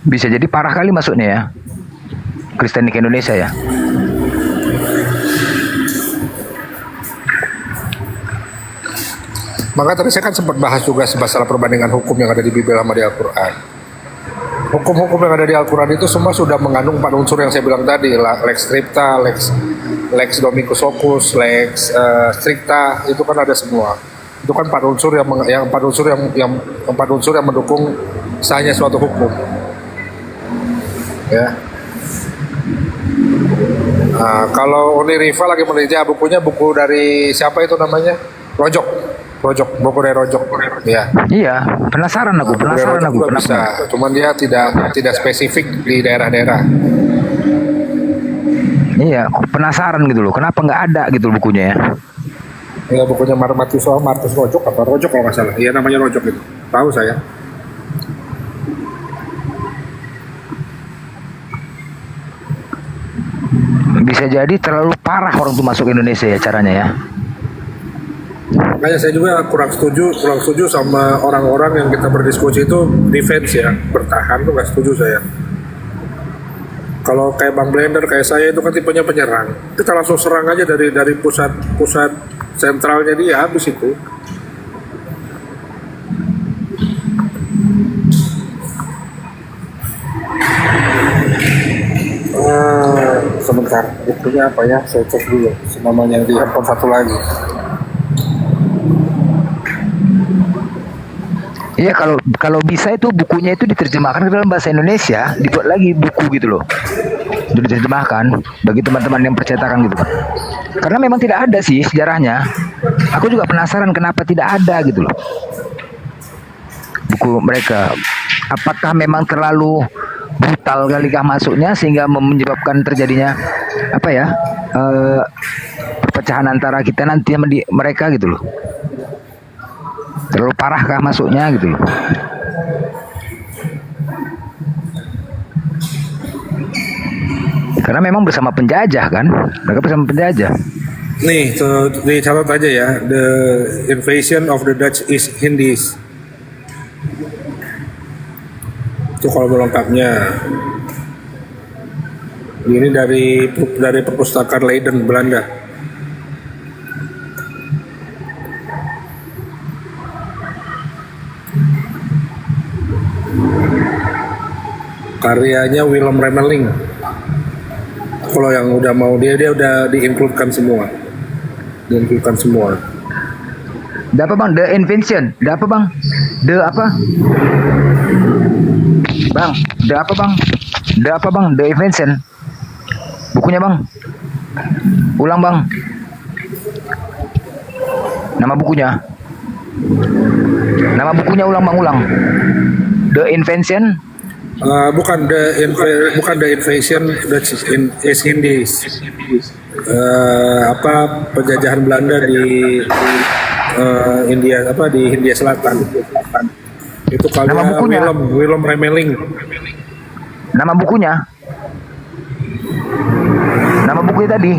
S4: Bisa jadi parah kali masuknya ya. Kristenik Indonesia ya.
S8: Maka tadi saya kan sempat bahas juga masalah perbandingan hukum yang ada di Bibel sama di Al-Quran. Hukum-hukum yang ada di Al-Quran itu semua sudah mengandung 4 unsur yang saya bilang tadi, lex stricta, lex domicus ocus, lex stricta, itu kan ada semua. Itu kan 4 unsur yang 4 unsur yang mendukung sahnya suatu hukum. Ya. Nah, kalau Uni Riva lagi meneliti bukunya, buku dari siapa itu namanya? Buku dari Rojok. Ya.
S4: Iya, penasaran aku
S8: Juga
S4: kenapa?
S8: bisa. Cuman dia tidak spesifik di daerah-daerah.
S4: Iya, aku penasaran gitu loh. Kenapa nggak ada gitu loh bukunya ya?
S8: Ya, bukunya Martus Rojok apa Rojok kalau nggak salah. Iya namanya Rojok itu. Tahu saya.
S4: Bisa jadi terlalu parah orang tuh masuk Indonesia ya caranya ya.
S8: Makanya saya juga kurang setuju sama orang-orang yang kita berdiskusi itu defense ya, bertahan tuh nggak setuju saya. Kalau kayak Bang Blender kayak saya itu kan tipenya penyerang. Kita langsung serang aja dari pusat sentralnya dia habis itu. Sebentar, bukunya apa ya? Saya cek dulu. Namanya di handphone satu lagi.
S4: Iya, kalau bisa itu bukunya itu diterjemahkan ke dalam bahasa Indonesia, dibuat lagi buku gitu loh. Itu diterjemahkan bagi teman-teman yang percetakan gitu kan. Karena memang tidak ada sih sejarahnya. Aku juga penasaran kenapa tidak ada gitu loh. Buku mereka. Apakah memang terlalu brutal kalikah masuknya sehingga menyebabkan terjadinya apa ya? Perpecahan antara kita nanti sama mereka gitu loh. Terlalu parahkah masuknya gitu loh. Karena memang bersama penjajah kan. Mereka bersama penjajah.
S8: Nih, dicatat aja ya. The invasion of the Dutch East Indies. Itu kalau lengkapnya. Ini dari perpustakaan Leiden, Belanda. Karyanya Willem Remeling. Kalau yang udah mau dia udah di-include-kan semua.
S4: The apa bang? The Invention. The apa bang? The apa? Bang, the apa bang? The apa bang? The Invention. Bukunya bang. Ulang bang. Nama bukunya. Nama bukunya ulang bang, ulang. The Invention.
S8: Bukan the invasion Dutch in East Indies. Penjajahan Belanda di India di Hindia Selatan. Itu
S4: Nama
S8: karya
S4: bukunya.
S8: Willem Remeling.
S4: Nama bukunya. Nama bukunya tadi.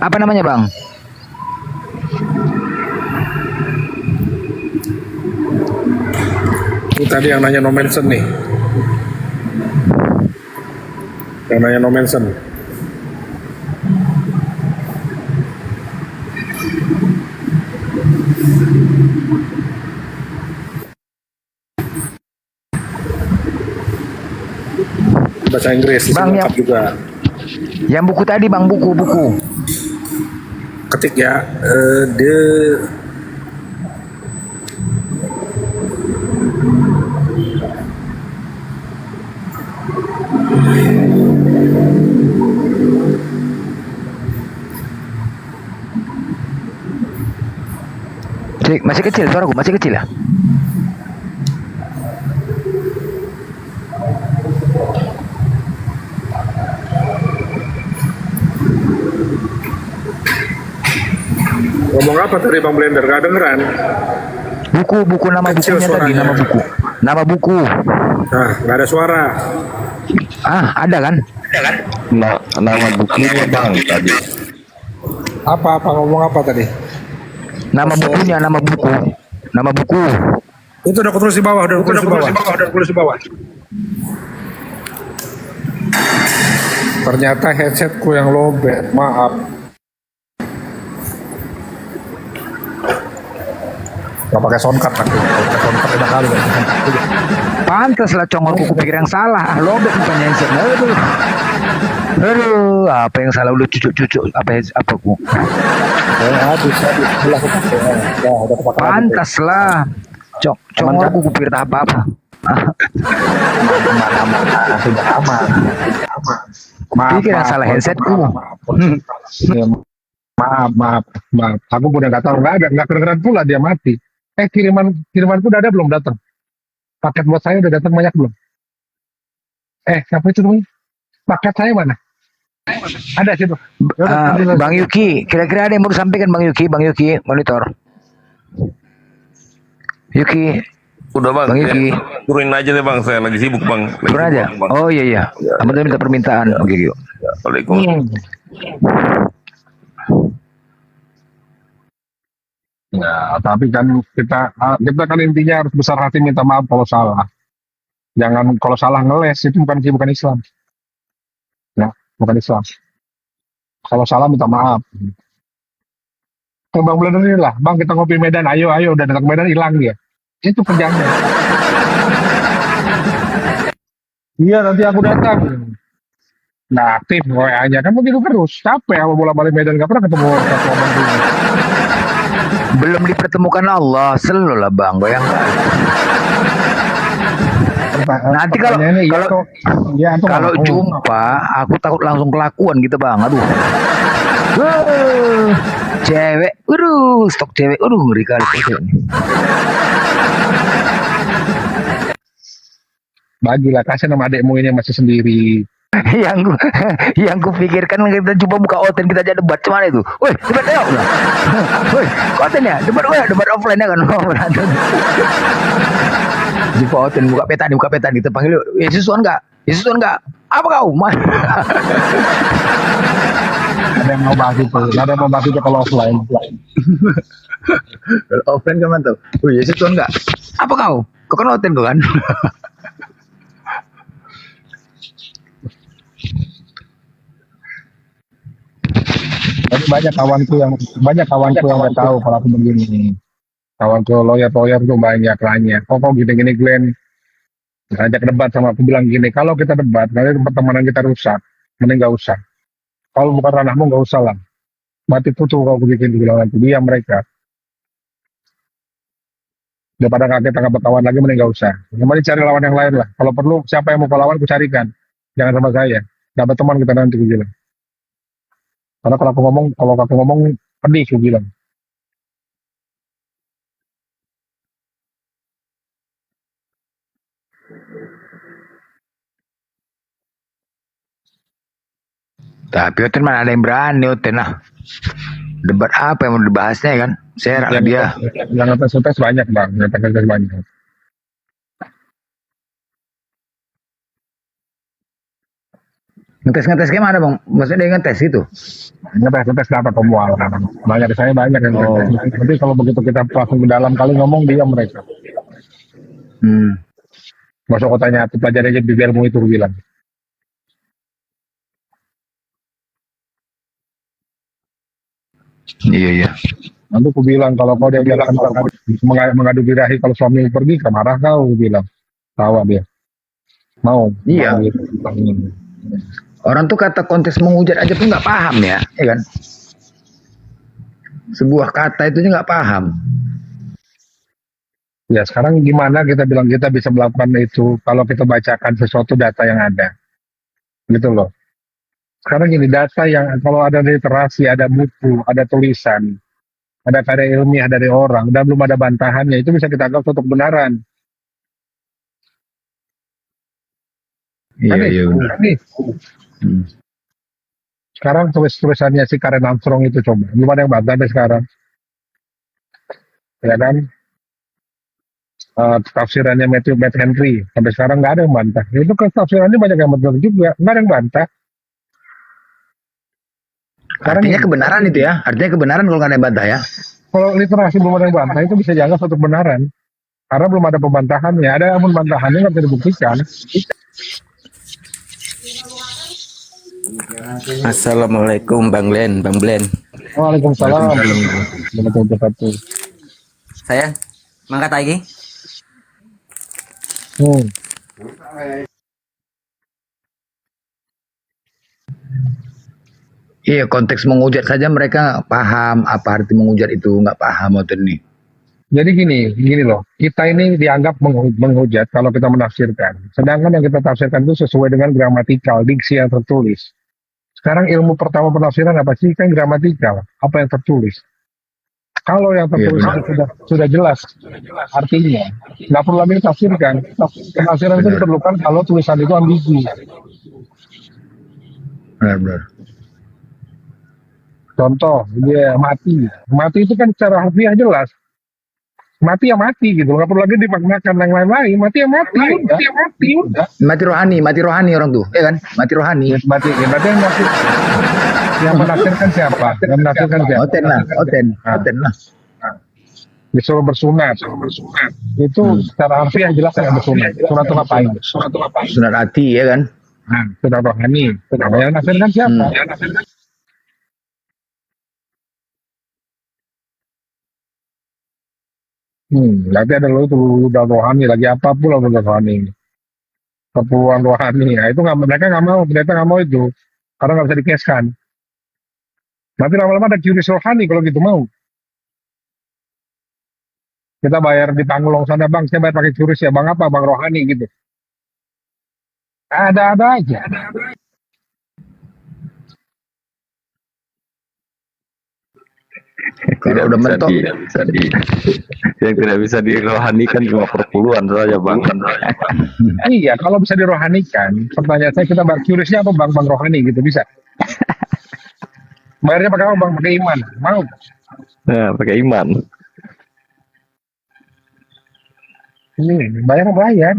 S4: Apa namanya bang?
S8: Itu tadi yang nanya No Manson nih. Yang nanya No Manson. Bahasa Inggris
S4: Bang,
S8: lengkap
S4: yang-
S8: juga.
S4: Yang buku tadi bang, buku.
S8: Ketik ya,
S4: Cik, masih kecil suaraku, masih kecil ya.
S8: ngomong apa tadi Bang Blender? Gak dengeran.
S4: Buku nama
S8: Kecil
S4: bukunya tadi,
S8: suaranya.
S4: nama buku. Nama buku.
S8: Nah, gak ada suara.
S4: Ada kan?
S5: Nah, nama bukunya bang tadi.
S8: Apa ngomong apa tadi?
S4: Nama bukunya, nama buku. Nama buku.
S8: Itu udah aku tulis di bawah, udah aku tulis di bawah. Ternyata headsetku yang lobet, maaf. Gak pakai soundcard aku. Pakai soundcard udah kali.
S4: Pantas lah congolku kupikir yang salah. Lobet bukan handset. Aduh, apa yang salah udah cucuk. Apa ku?
S8: Habis. Belah aku pakai. Ya, udah aku pakai.
S4: Pantas lah. Congolku kupikir tak apa-apa.
S8: Aman. Sudah aman.
S4: Pikir yang salah handsetku.
S1: Ya, maaf. Aku udah nggak tahu, nggak kedengeran pula dia mati. Kirimanku udah ada belum datang? Paket buat saya udah datang banyak belum? Siapa itu namanya? Paket saya mana? Ada situ. Yaudah,
S4: Bang Yuki, kira-kira ada yang mau disampaikan Bang Yuki, monitor. Yuki,
S7: Udah bang,
S4: Bang Yuki.
S7: turunin aja deh bang, saya lagi sibuk bang. Lagi
S4: turun aja.
S7: sibuk, Bang.
S4: Oh iya. Kamu tadi minta permintaan. Oke, yuk.
S7: Waalaikumsalam.
S1: Ya, tapi kan kita kan intinya harus besar hati minta maaf kalau salah. Jangan kalau salah ngeles, itu bukan Islam. Ya, bukan Islam. Kalau salah minta maaf. Bang Blender ini lah, Bang kita ngopi Medan, ayo udah datang Medan hilang dia. Itu kerjanya. Iya nanti aku datang. Nah aktif WA-nya kan begitu terus. Capek aku bola-balik Medan gak pernah ketemu orang dulu.
S4: Belum dipertemukan Allah, selalu lah Bang, bayangkan. Nanti
S1: Pertanyaannya,
S4: kalau jumpa, aku takut langsung kelakuan gitu Bang. Aduh. Cewek, stok cewek, ngeri kali cewek ini.
S1: Bagilah kasih nama adekmu ini masih sendiri.
S4: yang ku pikirkan kita coba buka oten kita aja debat cuman itu. Woi, debat ayo. Woi, oten ya, debat offline ya kan. Jumpa oten buka peta kita panggil, Yesusan enggak? Apa kau?
S1: Ada yang mau bahas itu kalau offline.
S4: Kalau offline kan mantap. Woi, Yesusan enggak? Apa kau? Kau kan oten tuh kan?
S1: Tapi banyak kawanku yang nggak tahu kalau aku begini. Kawanku lawyer tuh banyak lainnya. Kok gini Glenn ngajak debat sama aku bilang gini, kalau kita debat nanti pertemanan kita rusak, mending nggak usah. Kalau bukan ranahmu nggak usah lah. Mati putu kalau begitu bilang nanti dia mereka. Daripada kita nggak berkawan lagi, mending nggak usah. Kembali cari lawan yang lain lah. Kalau perlu, siapa yang mau lawan, aku carikan. Jangan sama saya. Dapat teman kita nanti, aku bilang. Karena kalau aku ngomong, pedih, aku bilang.
S4: Tapi Oten mana ada yang berani Oten lah. Debat apa yang mau dibahasnya ya kan? Share sama dia.
S1: Yang ngetes banyak bang, yang ngetes banyak.
S4: Ngetes gimana bang? Maksudnya dia ngetes itu?
S1: Ngetes dapat pemual. Banyak saya banyak yang
S4: Oh.
S1: ngetes. Nanti kalau begitu kita langsung ke dalam kali ngomong, dia mereka. Masuk kotanya, pelajari aja bibirmu itu, aku bilang.
S4: Iya.
S1: Nanti aku bilang kalau kau dia bilang mengadu birahi kalau suami pergi, marah kau, aku bilang. Tawa dia. Mau.
S4: Iya.
S1: Mau gitu.
S4: Orang tuh kata konteks menghujat aja pun nggak paham ya kan? Sebuah kata itu nggak paham.
S1: Ya sekarang gimana kita bilang kita bisa melakukan itu kalau kita bacakan sesuatu data yang ada. Gitu loh. Sekarang gini, data yang kalau ada literasi, ada buku, ada tulisan, ada karya ilmiah dari orang, dan belum ada bantahannya, itu bisa kita anggap suatu kebenaran.
S4: Iya.
S1: Nih. Sekarang tulisannya si Karen Armstrong itu coba, belum ada yang bantah deh sekarang. Ya kan? Tafsirannya Matthew Henry, sampai sekarang nggak ada yang bantah. Itu kan tafsirannya banyak yang betul juga, nggak ada yang bantah.
S4: Artinya kebenaran itu ya? Artinya kebenaran kalau nggak ada yang bantah ya?
S1: Kalau literasi belum ada yang bantah itu bisa dianggap suatu kebenaran. Karena belum ada pembantahannya. Ada pun bantahannya nggak bisa dibuktikan.
S9: Assalamualaikum Bang Glenn, Bang Glenn.
S1: Waalaikumsalam. Waalaikumsalam.
S9: Sayang, mangkat lagi.
S4: Iya, konteks menghujat saja mereka paham apa arti menghujat itu, nggak paham Oten nih.
S1: Jadi gini loh, kita ini dianggap menghujat kalau kita menafsirkan. Sedangkan yang kita tafsirkan itu sesuai dengan gramatikal, diksi yang tertulis. Sekarang ilmu pertama penafsiran apa sih? Kan gramatikal, apa yang tertulis. Kalau yang tertulis itu sudah jelas artinya, nggak perlu lagi ditafsirkan. Penafsiran itu diperlukan kalau tulisan itu ambigu.
S4: Benar.
S1: Contoh, dia mati. Mati itu kan secara harfiah jelas. Mati ya mati gitu, nggak perlu lagi dimaknakan yang lain-lain. Mati ya mati, udah.
S4: Mati rohani orang tuh, ya kan? Mati rohani.
S1: Mati yang menafsirkan siapa? Yang menafsirkan siapa?
S4: Oten lah.
S1: Disuruh bersunat. Itu secara harfiah jelas yang bersunat. Sunat itu ngapain?
S4: Sunat hati ya kan?
S1: Nah, sunat rohani. Yang menafsirkan siapa? Berarti ada lo itu udah rohani lagi apa pula udah rohani. Keperluan rohani. Nah, itu mereka nggak mau, ternyata nggak mau itu karena nggak bisa dikeskan. Nanti lama-lama ada QRIS rohani kalau gitu mau. Kita bayar di Panglong sana bang, saya bayar pakai QRIS ya bang apa bang rohani gitu. Ada aja.
S4: Kalau udah mentok,
S5: yang tidak bisa dirohanikan cuma perpuluhan saja bang.
S1: Iya, kalau bisa dirohanikan, pertanyaan saya kita bayar QRIS-nya apa bang rohani gitu bisa. Bayarnya pakai apa bang? Pakai iman, mau?
S5: Nah, pakai iman.
S1: Bayar.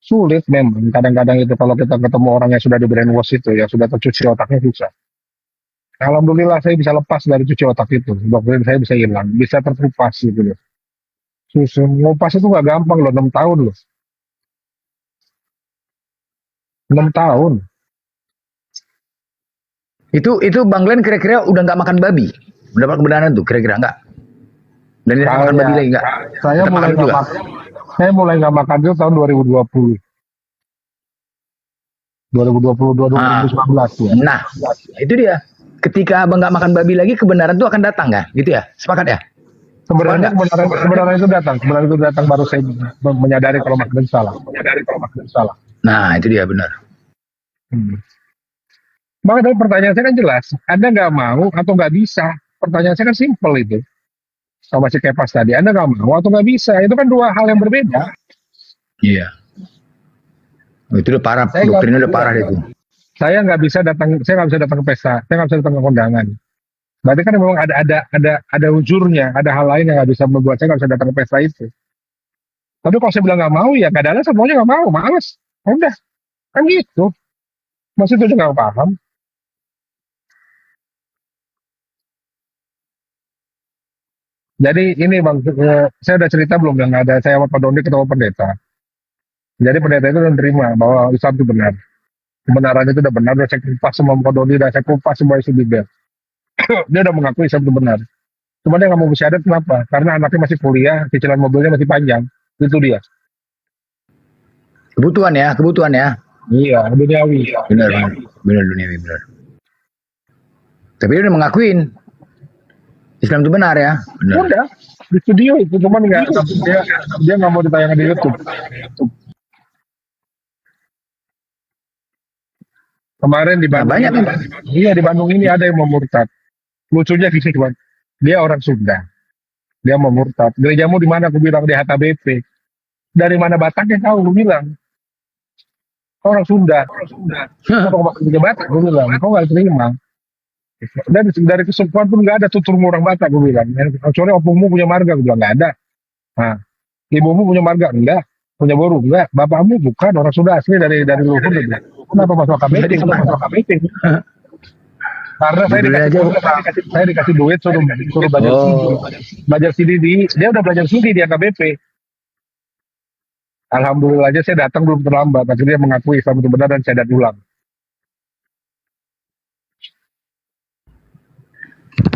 S1: Sulit memang, kadang-kadang itu kalau kita ketemu orang yang sudah di brainwash itu, yang sudah tercuci otaknya susah. Alhamdulillah saya bisa lepas dari cuci otak itu, doktrin saya bisa hilang, bisa terkupas gitu loh. Susah, ngupas itu nggak gampang loh, 6 tahun loh. 6 tahun.
S4: itu Bang Glenn kira-kira udah nggak makan babi? Udah makan kebenaran tuh kira-kira nggak? Dan dia makan babi lagi nggak?
S1: Saya mulai nggak makan itu tahun 2020. 2019 ya.
S4: Nah, itu dia. ketika abang nggak makan babi lagi, kebenaran itu akan datang kan? Gitu ya? Sepakat ya?
S1: Sebenarnya
S4: Sepakat nggak?
S1: kebenaran itu datang baru saya menyadari kalau makan salah.
S4: Nah, itu dia benar.
S1: Hmm. Maka dari pertanyaan saya kan jelas, Anda nggak mau atau nggak bisa. Pertanyaan saya kan simpel itu. Sama si Kepas tadi, Anda nggak mau atau nggak bisa. Itu kan dua hal yang berbeda.
S4: Iya. Oh, itu udah parah,
S1: Saya nggak
S4: doktrinnya udah parah itu.
S1: saya nggak bisa datang ke pesta, saya nggak bisa datang ke kondangan. Berarti kan memang ada ujurnya, ada hal lain yang nggak bisa membuat saya nggak bisa datang ke pesta itu. Tapi kalau saya bilang nggak mau, ya nggak ada alasan, maunya nggak mau, males. Udah, kan gitu. Maksud itu nggak paham. Jadi ini bang, saya udah cerita belum yang ada saya sama Pak Doni ketemu pendeta. Jadi pendeta itu udah terima bahwa Islam itu benar. Kebenarannya itu udah benar, udah saya kupas semua Pak Doni, udah saya kupas semua isi Bible. Dia udah mengakui Islam itu benar. Cuma dia nggak mau bersyahadat kenapa? Karena anaknya masih kuliah, cicilan mobilnya masih panjang. Itu dia.
S4: Kebutuhan ya.
S1: Iya, duniawi.
S4: Benar, benar duniawi benar. Tapi dia udah mengakuin Islam itu benar ya. Benar.
S1: Udah di studio itu, cuman nggak dia nggak mau ditayangkan di YouTube. Kemarin di
S4: Nah,
S1: Bandung,
S4: banyak kan?
S1: iya di Bandung ini ada yang mau murtad. Lucunya gini cuman, dia orang Sunda, dia mau murtad. Gerejamu di mana? Aku bilang di HKBP. Dari mana Bataknya tahu? Aku bilang orang Sunda. Kenapa kau pakai gereja Batak? Aku bilang kau nggak terima. Dan dari kesepuan pun nggak ada tuturmu orang Batak. Aku bilang, kecuali opungmu punya marga. Aku bilang nggak ada. Nah, ibumu punya marga enggak? Punya boru enggak? Bapakmu bukan orang Sunda asli dari luhur. Kenapa masuk KBP? Karena saya dikasih duit suruh belajar belajar CD dia udah belajar CD di AKBP. Alhamdulillah aja saya datang belum terlambat. Akhirnya dia mengakui Islam itu benar dan saya datang ulang.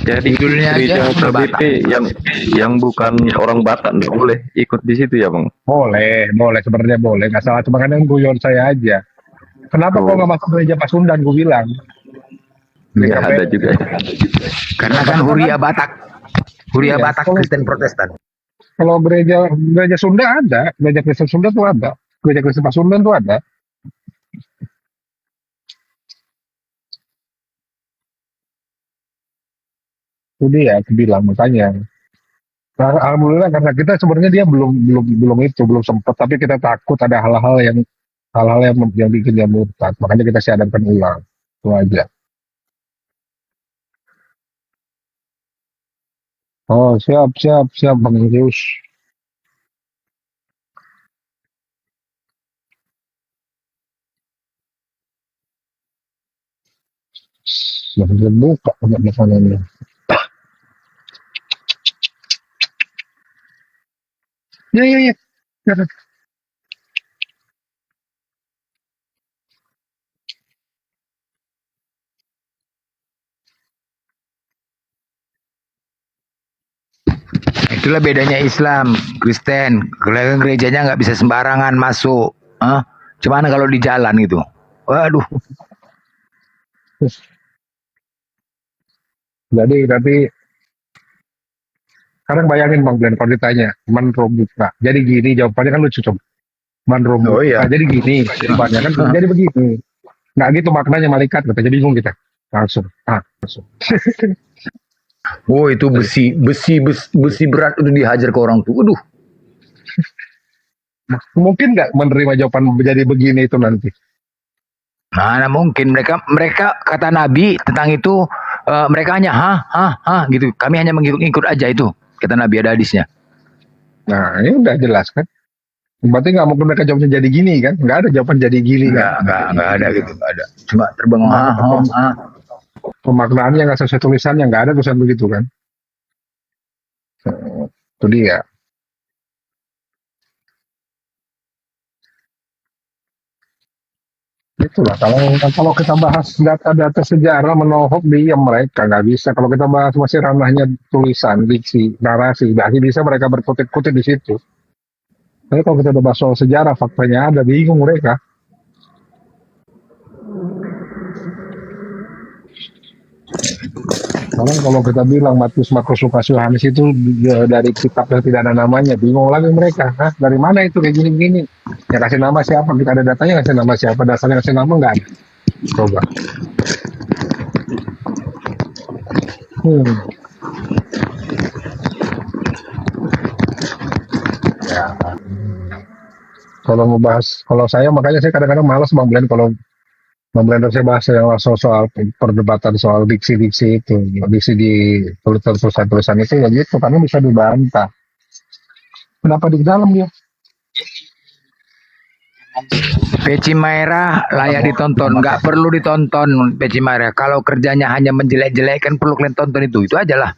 S5: Jadi
S4: Judulnya aja
S5: gereja
S4: udah
S5: KBP yang bukan orang Batak nggak boleh ikut di situ ya bang?
S1: Boleh sebenarnya boleh. Nggak salah, cuma kan yang guyon saya aja. Kenapa kok nggak masuk gereja Pasundan? Gue bilang.
S5: Iya ada juga.
S4: Karena kan Huria Batak. Huria
S1: Iya,
S4: Batak Kristen Protestan.
S1: Kalau gereja Sunda ada, gereja Kristen Sunda tuh ada, gereja Kristen Pasundan tuh ada. Itu dia, aku bilang makanya. Nah, alhamdulillah karena kita sebenarnya dia belum sempat, tapi kita takut ada hal-hal yang bikin dia murtad. Makanya kita siadatkan ulang. Itu aja. Oh, siap Bang Yus. Sudah buka untuk makanannya. Ya.
S4: Itulah bedanya Islam, Kristen. Kalau gerejanya nggak bisa sembarangan masuk. Cuman kalau di jalan gitu. Waduh.
S1: Jadi sekarang bayangin Bang Glenn kalau ditanya man robuka. Jadi gini jawabannya kan lucu coba. Man robuka.
S4: Oh iya.
S1: Jadi gini jawabannya kan jadi begini. Nggak gitu maknanya malaikat kata. Jadi bingung kita. Langsung.
S4: Oh itu besi berat itu dihajar ke orang tuh. Aduh.
S1: Mungkin nggak menerima jawaban jadi begini itu nanti.
S4: Mana mungkin mereka kata Nabi tentang itu mereka hanya gitu. Kami hanya mengikut aja itu kata Nabi, ada hadisnya.
S1: Nah ini udah jelas kan. Berarti nggak mungkin mereka jawabnya jadi gini kan? Nggak ada jawaban jadi gini kan?
S4: Nggak ada gitu, nggak ada. Cuma terbang
S1: Pemaknaannya nggak sesuai tulisannya, nggak ada tulisan begitu kan? Itu dia. Itulah kalau kita bahas data-data sejarah menohok diam mereka nggak bisa. Kalau kita bahas masih ranahnya tulisan, diksi, narasi, masih bisa mereka berkutik-kutik di situ. Tapi kalau kita udah bahas soal sejarah, faktanya ada, bingung mereka. Sekarang kalau kita bilang Matius, Markus, Lukas, Yohanes itu dari kitab yang tidak ada namanya, bingung lagi mereka. Hah, dari mana itu kayak gini-gini? Ya kasih nama siapa? Kita ada datanya, kasih nama siapa? Dasarnya kasih nama nggak ada. Coba. Hmm. Ya. Kalau membahas, kalau saya makanya saya kadang-kadang malas Bang Glenn kalau Bang Glenn saya bahas yang langsung soal perdebatan soal diksi-diksi itu, diksi di tulisan-tulisan itu ya gitu, karena bisa dibantah. Kenapa di dalam dia?
S4: Peci Merah layak ditonton, nggak perlu ditonton Peci Merah. Kalau kerjanya hanya menjelek-jelekkan perlu kalian tonton itu aja lah.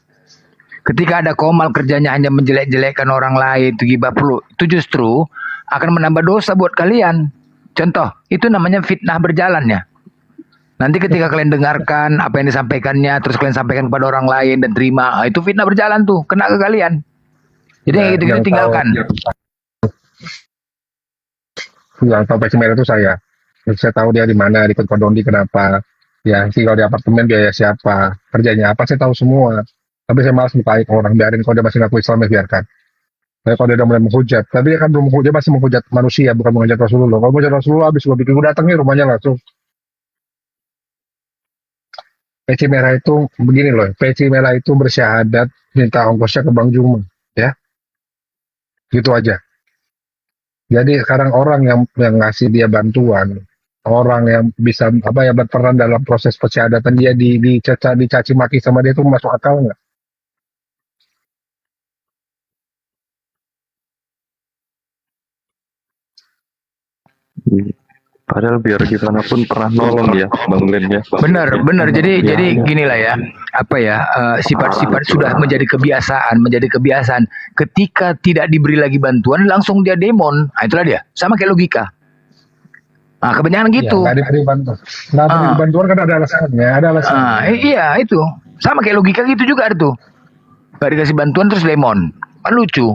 S4: Ketika ada Komal kerjanya hanya menjelek-jelekkan orang lain, itu gibah perlu, itu justru akan menambah dosa buat kalian. Contoh, itu namanya fitnah berjalan ya. Nanti ketika kalian dengarkan apa yang disampaikannya, terus kalian sampaikan kepada orang lain dan terima, itu fitnah berjalan tuh, kena ke kalian. Jadi yang gitu-gitu
S1: Yang
S4: tinggalkan.
S1: Yang tahu Peci Merah itu saya. Saya tahu dia di mana, di Kodondi kenapa. Ya, tinggal di apartemen biaya siapa, kerjanya apa, saya tahu semua. Tapi saya malas buka ke orang, biarin kalau dia masih ngaku Islam ya biarkan. Tapi kalau dia udah mulai menghujat, tapi dia kan belum menghujat, dia masih menghujat manusia, bukan menghujat Rasulullah. Kalau menghujat Rasulullah, habis gue bikin, gue datang nih rumahnya langsung. Peci Merah itu begini loh, Peci Merah itu bersyahadat minta ongkosnya ke Bang Juma, ya, gitu aja. Jadi sekarang orang yang ngasih dia bantuan, orang yang bisa apa ya berperan dalam proses persyahadatan dia dicaci maki sama dia itu masuk akal nggak?
S5: Padahal biar gimana pun pernah nolong ya Bang Glenn ya.
S4: Benar, benar. Jadi ginilah ya. Apa ya? Sifat-sifat sudah menjadi kebiasaan. Ketika tidak diberi lagi bantuan, langsung dia demon. Nah, itulah dia. Sama kayak logika. Nah, kebanyakan gitu.
S1: Nggak diberi bantuan. Nggak diberi
S4: Ah,
S1: bantuan kan ada alasannya, ada alasannya.
S4: iya itu. Sama kayak logika gitu juga ada tuh. Gak dikasih bantuan terus demon. Kan lucu.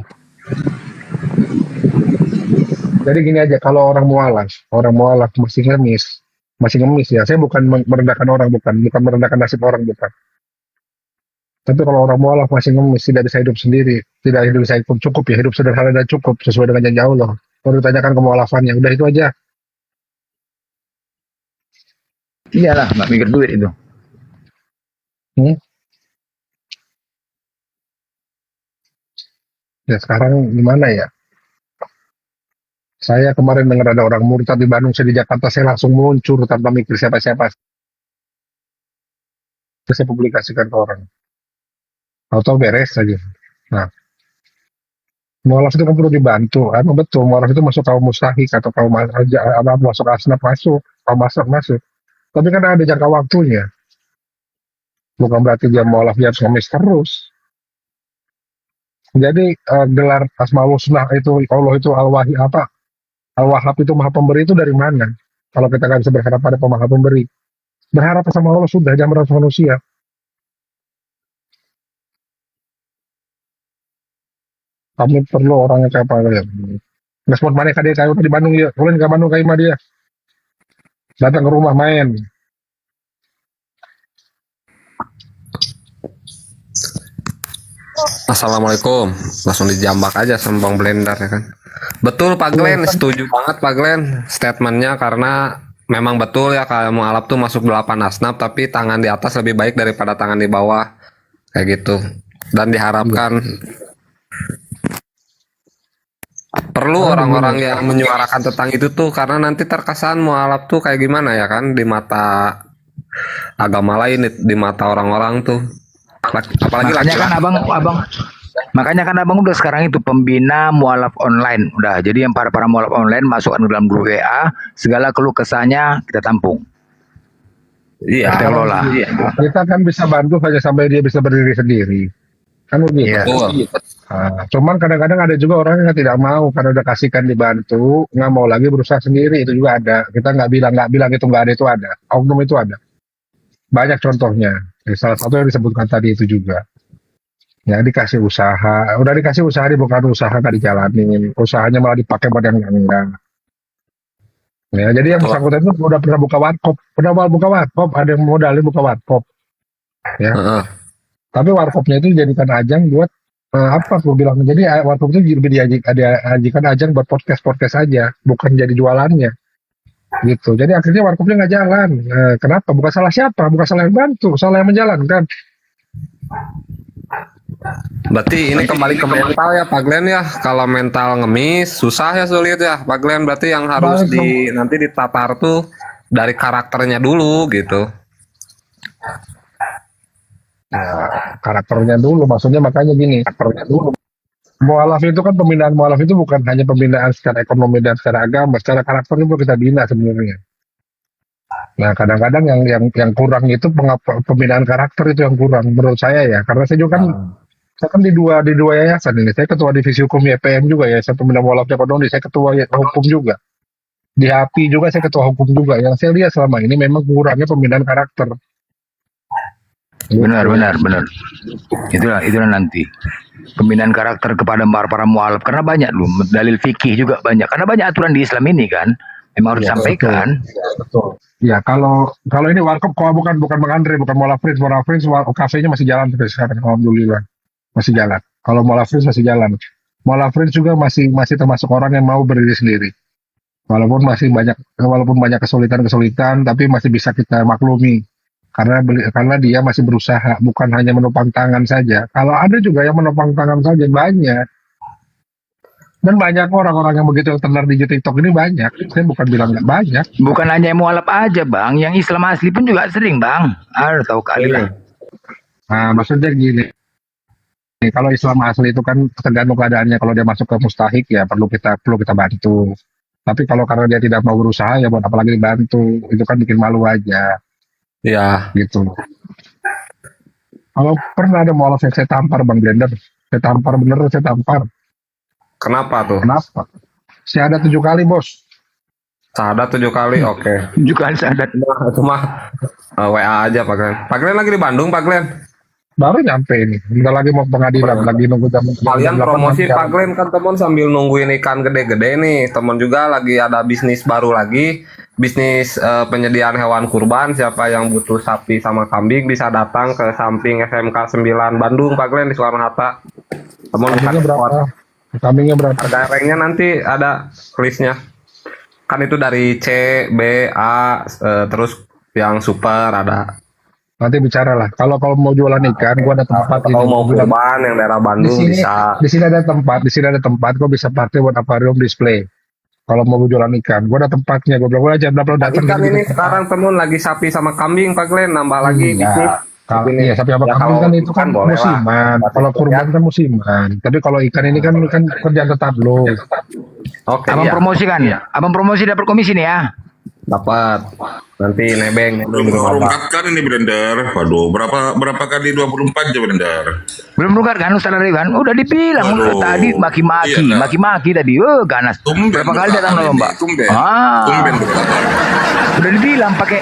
S1: Jadi gini aja, kalau orang mualaf masih ngemis ya. Saya bukan merendahkan orang, bukan merendahkan nasib orang, bukan. Tapi kalau orang mualaf masih ngemis, tidak bisa hidup sendiri, tidak hidup bisa hidup cukup ya, hidup sederhana dan cukup sesuai dengan janji Allah. Baru ditanyakan kemualafannya, udah itu aja.
S4: Iyalah, nggak mikir duit itu.
S1: Hmm? Ya sekarang gimana ya? Saya kemarin dengar ada orang murtad di Bandung, saya di Jakarta, saya langsung meluncur tanpa mikir siapa-siapa. Terus saya publikasikan ke orang. Tahu-tahu beres saja. Nah, mualaf itu kan perlu dibantu. Emang betul, mualaf itu masuk kaum mustahik atau kaum masuk asnaf masuk, kaum masuk masuk. Tapi kan ada jangka waktunya. Bukan berarti dia mualaf dia harus ngemis terus. Jadi gelar Asmaul Husna itu Allah itu al-Wahid apa? Al-Wahhab itu Maha Pemberi itu dari mana? Kalau kita nggak bisa berharap pada Maha Pemberi, berharap sama Allah sudah, jangan berharap sama manusia. Kamu perlu orang yang kayak apa ya? Respon mana dia kayu di Bandung ya? Ulin ke Bandung kayak dia. Datang ke rumah main.
S10: Assalamualaikum. Langsung dijambak aja sama Bang Blender ya kan. Betul Pak Glenn, setuju banget Pak Glenn statementnya karena memang betul ya kalau mualaf tuh masuk 8 asnaf tapi tangan di atas lebih baik daripada tangan di bawah kayak gitu. Dan diharapkan perlu orang-orang yang menyuarakan tentang itu tuh karena nanti terkesan mualaf tuh kayak gimana ya kan di mata agama lain, di mata orang-orang tuh. Apalagi
S4: Makanya kan abang udah sekarang itu pembina mualaf online udah. Jadi yang para mualaf online masukkan ke dalam grup WA, segala keluh kesahnya kita tampung.
S10: Iya.
S4: Kita kelola.
S1: Kita kan bisa bantu saja sampai dia bisa berdiri sendiri. Kan begitu.
S4: Iya.
S1: Nah, cuman kadang-kadang ada juga orang yang tidak mau karena udah kasihkan dibantu, nggak mau lagi berusaha sendiri, itu juga ada. Kita nggak bilang itu nggak ada, itu ada. Oknum itu ada. Banyak contohnya. Salah satu yang disebutkan tadi itu juga. Ya dikasih usaha, udah dikasih usaha, bukan usaha nggak dijalanin, usahanya malah dipakai buat yang enggak. Ya, jadi yang bersangkutan itu udah pernah buka warkop, ada yang modalin buka warkop. Ya. Tapi warkopnya itu dijadikan ajang buat apa aku bilang. Jadi warkop itu lebih diajikan ajang buat podcast aja, bukan jadi jualannya gitu. Jadi akhirnya warkopnya nggak jalan. Kenapa? Bukan salah siapa, bukan salah yang bantu, salah yang menjalankan.
S10: Berarti ini kembali ke mental ya Pak Glenn ya. Kalau mental ngemis susah ya, sulit ya Pak Glenn. Berarti yang harus nanti ditatar tuh dari karakternya dulu gitu.
S1: Karakternya dulu, maksudnya makanya gini, karakternya dulu. Mualaf itu kan, pembinaan mualaf itu bukan hanya pembinaan secara ekonomi dan secara agama, secara karakter itu kita bina sebenarnya. Nah, kadang-kadang yang kurang itu pembinaan karakter itu yang kurang menurut saya ya, karena saya juga kan saya kan di dua yayasan ini. Saya ketua divisi hukum YPM juga ya, saya pembina mualaf ekonomi, saya ketua hukum juga. Di HAPI juga saya ketua hukum juga. Yang saya lihat selama ini memang kurangnya pembinaan karakter.
S4: Benar. Itulah nanti pembinaan karakter kepada para mualaf, karena banyak loh dalil fikih juga banyak, karena banyak aturan di Islam ini kan memang harus disampaikan.
S1: Betul. Ya kalau ini warkop bukan Bang Andre, bukan Mualaf Friends, kafenya masih jalan sampai sekarang, alhamdulillah masih jalan. Kalau Mualaf Friends masih jalan. Mualaf Friends juga masih termasuk orang yang mau berdiri sendiri. Walaupun banyak kesulitan, tapi masih bisa kita maklumi. Karena dia masih berusaha, bukan hanya menopang tangan saja. Kalau ada juga yang menopang tangan saja, banyak. Dan banyak orang-orang yang begitu yang tenar di TikTok ini banyak. Saya bukan bilang nggak banyak.
S4: Bukan hanya yang mualaf aja Bang, yang Islam asli pun juga sering Bang. Tahu kali lah.
S1: Nah, maksudnya gini. Kalau Islam asli itu kan tergantung keadaannya. Kalau dia masuk ke mustahik ya perlu kita bantu. Tapi kalau karena dia tidak mau berusaha ya buat apalagi dibantu. Itu kan bikin malu aja.
S10: Ya.
S1: Gitu. Kalau pernah ada mualaf yang saya tampar Bang Blender. Saya tampar.
S10: Kenapa tuh?
S1: Kenapa? Syahadat 7 kali bos.
S10: Syahadat 7 kali, oke.
S4: 7 kali syahadat.
S10: Nah, itu mah WA aja Pak Glenn. Pak Glenn lagi di Bandung Pak Glenn.
S1: Baru nyampe ini. Bentar lagi mau pengadilan. Lagi nunggu jam.
S10: Kalian promosi Pak Glenn kan teman sambil nungguin ikan gede-gede nih. Teman juga lagi ada bisnis baru lagi. Bisnis penyediaan hewan kurban. Siapa yang butuh sapi sama kambing bisa datang ke samping SMK 9 Bandung Pak Glenn di Soekarno-Hatta. Teman bisa
S1: berapa? Kambingnya berapa?
S10: Ada ranknya nanti ada listnya. Kan itu dari C, B, A, terus yang super ada.
S1: Nanti bicara lah. Kalau mau jualan ikan, gua ada tempat.
S10: Kalau mau kurban yang daerah Bandung bisa.
S1: Di sini ada tempat. Gua bisa pakai buat aquarium display. Kalau mau jualan ikan, gua ada tempatnya. Gua bilang aja datang.
S10: Ikan ini sekarang temen lagi sapi sama kambing Pak Glenn, nambah lagi bisnis.
S1: Iya, sapi sama kambing kan itu kan musiman. Kalau kurban kan musiman. Tapi kalau ikan ini kan kerjaan tetap lo.
S10: Oke.
S4: Abang promosi kan? Abang promosi dapat komisi nih ya?
S10: Dapat. Nanti nebeng.
S7: Belum terungkap kan ini Blender. Waduh, berapa kali 24 jam Blender?
S4: Belum terungkap kan Ustaz Ari kan? Udah dibilang tadi maki-maki tadi. Ganas. Berapa kali datang lomba?
S7: Tumben.
S4: Udah dibilang pakai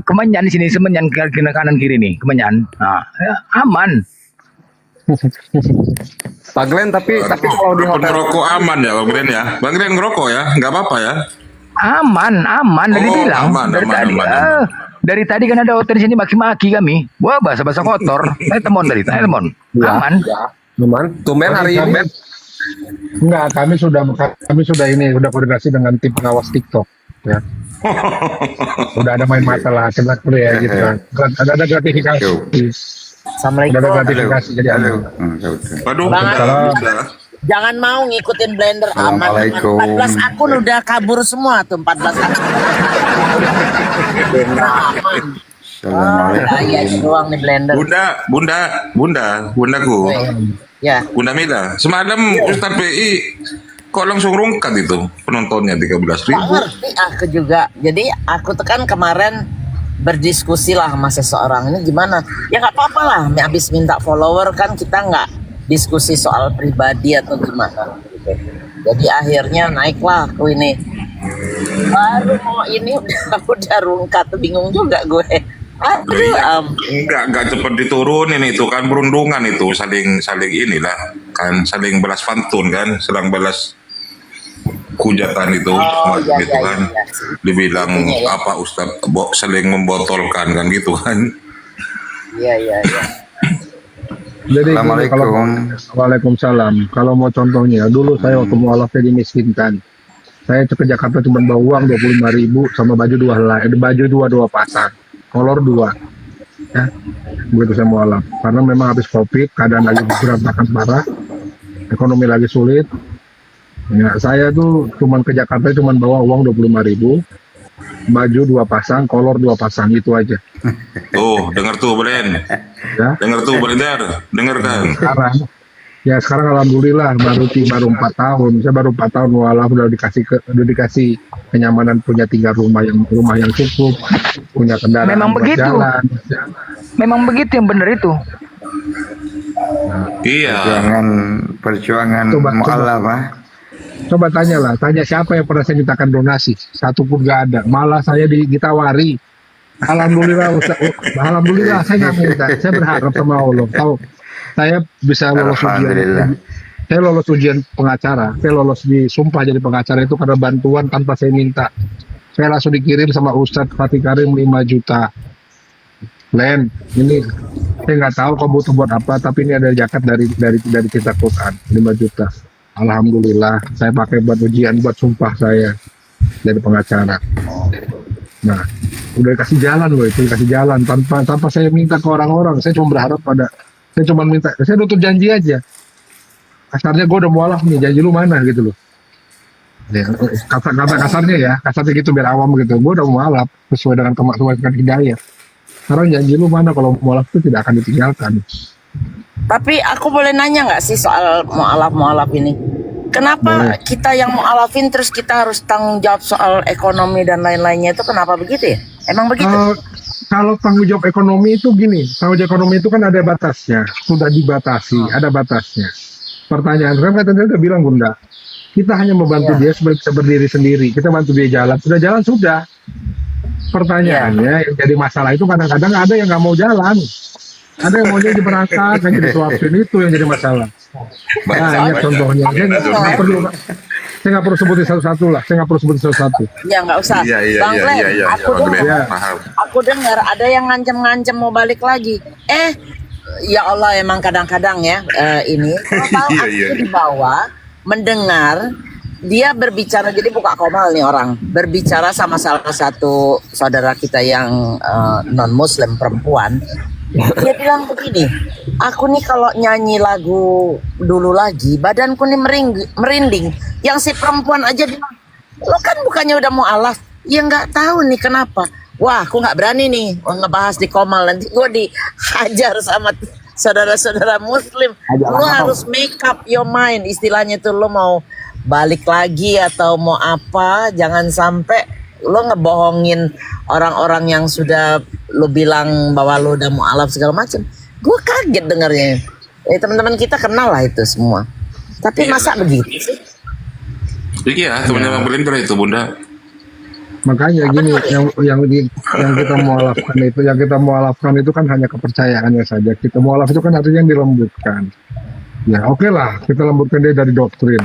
S4: kemenyan di sini, semenyan kanan kiri nih, kemenyan. Nah, aman.
S10: Pak Glenn tapi kalau di hotel
S7: ngerokok aman ya Bang Glenn ya? Bang Glenn ngerokok ya? Nggak apa-apa ya?
S4: Aman. Dari bilang dari tadi. Dari tadi kan ada hotel di sini maki-maki kami. Wah, bahasa kotor. Saya telepon. Aman.
S10: Aman. Tumben hari ini.
S1: Enggak, kami sudah koordinasi dengan tim pengawas TikTok ya. Udah ada main mata lah, coba dulu ya gitu kan. Ada gratifikasi.
S3: Assalamualaikum.
S1: Ada gratifikasi jadi ada.
S7: Waduh,
S3: Jangan mau ngikutin Blender aman. 14 akun udah kabur semua tuh 14 akun. Iya doang nih Blender.
S7: Bundaku.
S3: Ya.
S7: Bunda Mila. Semalam Ustadz PI kok langsung rungkat itu penontonnya 13.000.
S3: Ngerti aku juga. Jadi aku tuh kan kemarin berdiskusi lah sama seseorang ini gimana. Ya nggak apa-apa lah. Habis minta follower kan kita nggak diskusi soal pribadi atau gimana. Jadi akhirnya naiklah aku ini. Baru mau ini udah rungkat, bingung juga gue. Aduh,
S7: Enggak cepat diturunin itu kan perundungan itu saling inilah kan saling balas pantun kan selang balas hujatan itu gitu kan dibilang apa Ustadz saling membotolkan kan gitu kan
S3: iya
S1: Jadi gini, kalau Waalaikumsalam. Kalau mau contohnya, dulu saya waktu mualafnya dimiskinkan. Saya ke Jakarta cuma bawa uang 25.000 sama baju dua pasang, kolor dua. Ya, begitu saya mualaf. Karena memang habis Covid, keadaan lagi berantakan parah, ekonomi lagi sulit. Ya, saya tuh cuman ke Jakarta cuman bawa uang 25.000, baju dua pasang, kolor dua pasang, itu aja.
S7: Tuh, dengar tuh, Blen.
S1: Ya.
S7: Dengar tuh, Blender. Dengar kan?
S1: Sekarang alhamdulillah baru 4 tahun. Saya baru 4 tahun mualaf, udah dikasih kenyamanan, punya tinggal rumah yang cukup, punya kendaraan
S4: Memang
S1: buat
S4: begitu.
S1: jalan.
S4: Memang begitu yang benar itu.
S7: Iya.
S11: Perjuangan
S1: Coba-
S11: mualaf, ah.
S1: Coba tanya siapa yang pernah saya mintakan donasi? Satu pun gak ada. Malah saya ditawari. Alhamdulillah, alhamdulillah saya nggak minta. Saya berharap sama Allah. Tahu, saya bisa lolos
S11: Alhamdulillah.
S1: ujian. Saya lolos ujian pengacara. Saya lolos disumpah jadi pengacara itu karena bantuan tanpa saya minta. Saya langsung dikirim sama Ustadz Fatih Karim 5 juta. Len, ini saya nggak tahu kamu butuh buat apa, tapi ini ada zakat dari kita Quran 5 juta. Alhamdulillah, saya pakai buat ujian, buat sumpah saya jadi pengacara. Nah, udah dikasih jalan loh, itu dikasih jalan tanpa saya minta ke orang-orang. Saya cuma berharap saya cuma minta, saya nutup janji aja. Kasarnya gue udah mualaf nih, janji lu mana gitu loh. Ya, kata kasarnya gitu biar awam gitu. Gue udah mualaf sesuai dengan kemampuan hidayah. Sekarang janji lu mana, kalau mualaf itu tidak akan ditinggalkan.
S3: Tapi aku boleh nanya nggak sih soal mualaf ini? Kenapa kita yang mualafin terus kita harus tanggung jawab soal ekonomi dan lain-lainnya, itu kenapa begitu ya? Emang begitu?
S1: Kalau tanggung jawab ekonomi itu gini, tanggung jawab ekonomi itu kan ada batasnya, sudah dibatasi, ada batasnya. Pertanyaan kan tadi udah bilang Bunda, kita hanya membantu dia supaya bisa berdiri sendiri, kita bantu dia jalan, sudah. Pertanyaannya yang jadi masalah itu kadang-kadang ada yang nggak mau jalan, ada yang maunya diberangkat, yang jadi suapin, itu yang jadi masalah. Banyak contohnya. Saya nggak perlu sebutin satu-satu lah.
S3: Ya nggak usah. Bang Glenn, aku dengar ada yang ngancem-ngancem mau balik lagi. Ya Allah, emang kadang-kadang ya ini. Kalau aku di bawah mendengar dia berbicara, jadi buka komal nih orang berbicara sama salah satu saudara kita yang non Muslim perempuan. Dia bilang begini, aku nih kalau nyanyi lagu dulu lagi badanku nih merinding. Yang si perempuan aja bilang, lo kan bukannya udah mau alaf? Ya nggak tahu nih kenapa. Wah, aku nggak berani nih ngebahas di komal, nanti gue dihajar sama saudara-saudara Muslim. Lo harus make up your mind, istilahnya tuh, lo mau balik lagi atau mau apa, jangan sampai lo ngebohongin orang-orang yang sudah lo bilang bahwa lo udah mualaf segala macam. Gue kaget dengarnya. Teman-teman kita kenal lah itu semua. Tapi masa begitu sih?
S7: Iya, temannya Bang Blender itu, Bunda.
S1: Makanya gini, yang kita mualafkan itu kan hanya kepercayaannya saja. Kita mualaf itu kan artinya yang dilembutkan. Ya oke lah, kita lembutkan dia dari doktrin.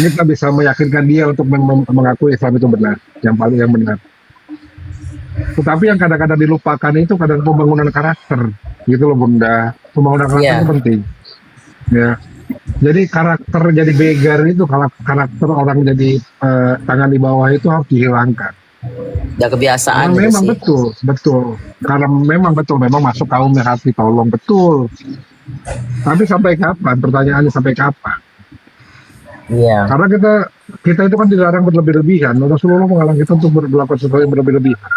S1: Ini kita bisa meyakinkan dia untuk mengakui Islam itu benar, yang benar. Tetapi yang kadang-kadang dilupakan itu kadang pembangunan karakter, gitu loh Bunda. Pembangunan karakter itu penting. Ya. Jadi karakter jadi begar itu, karakter orang jadi tangan di bawah itu harus dihilangkan.
S3: Ya kebiasaan.
S1: Karena memang betul. Karena memang masuk kaum yang harus ditolong, betul. Tapi sampai kapan? Pertanyaannya sampai kapan?
S3: Iya.
S1: Karena kita itu kan dilarang berlebih-lebihan. Rasulullah mengalang kita untuk melakukan sesuatu yang berlebih-lebihan.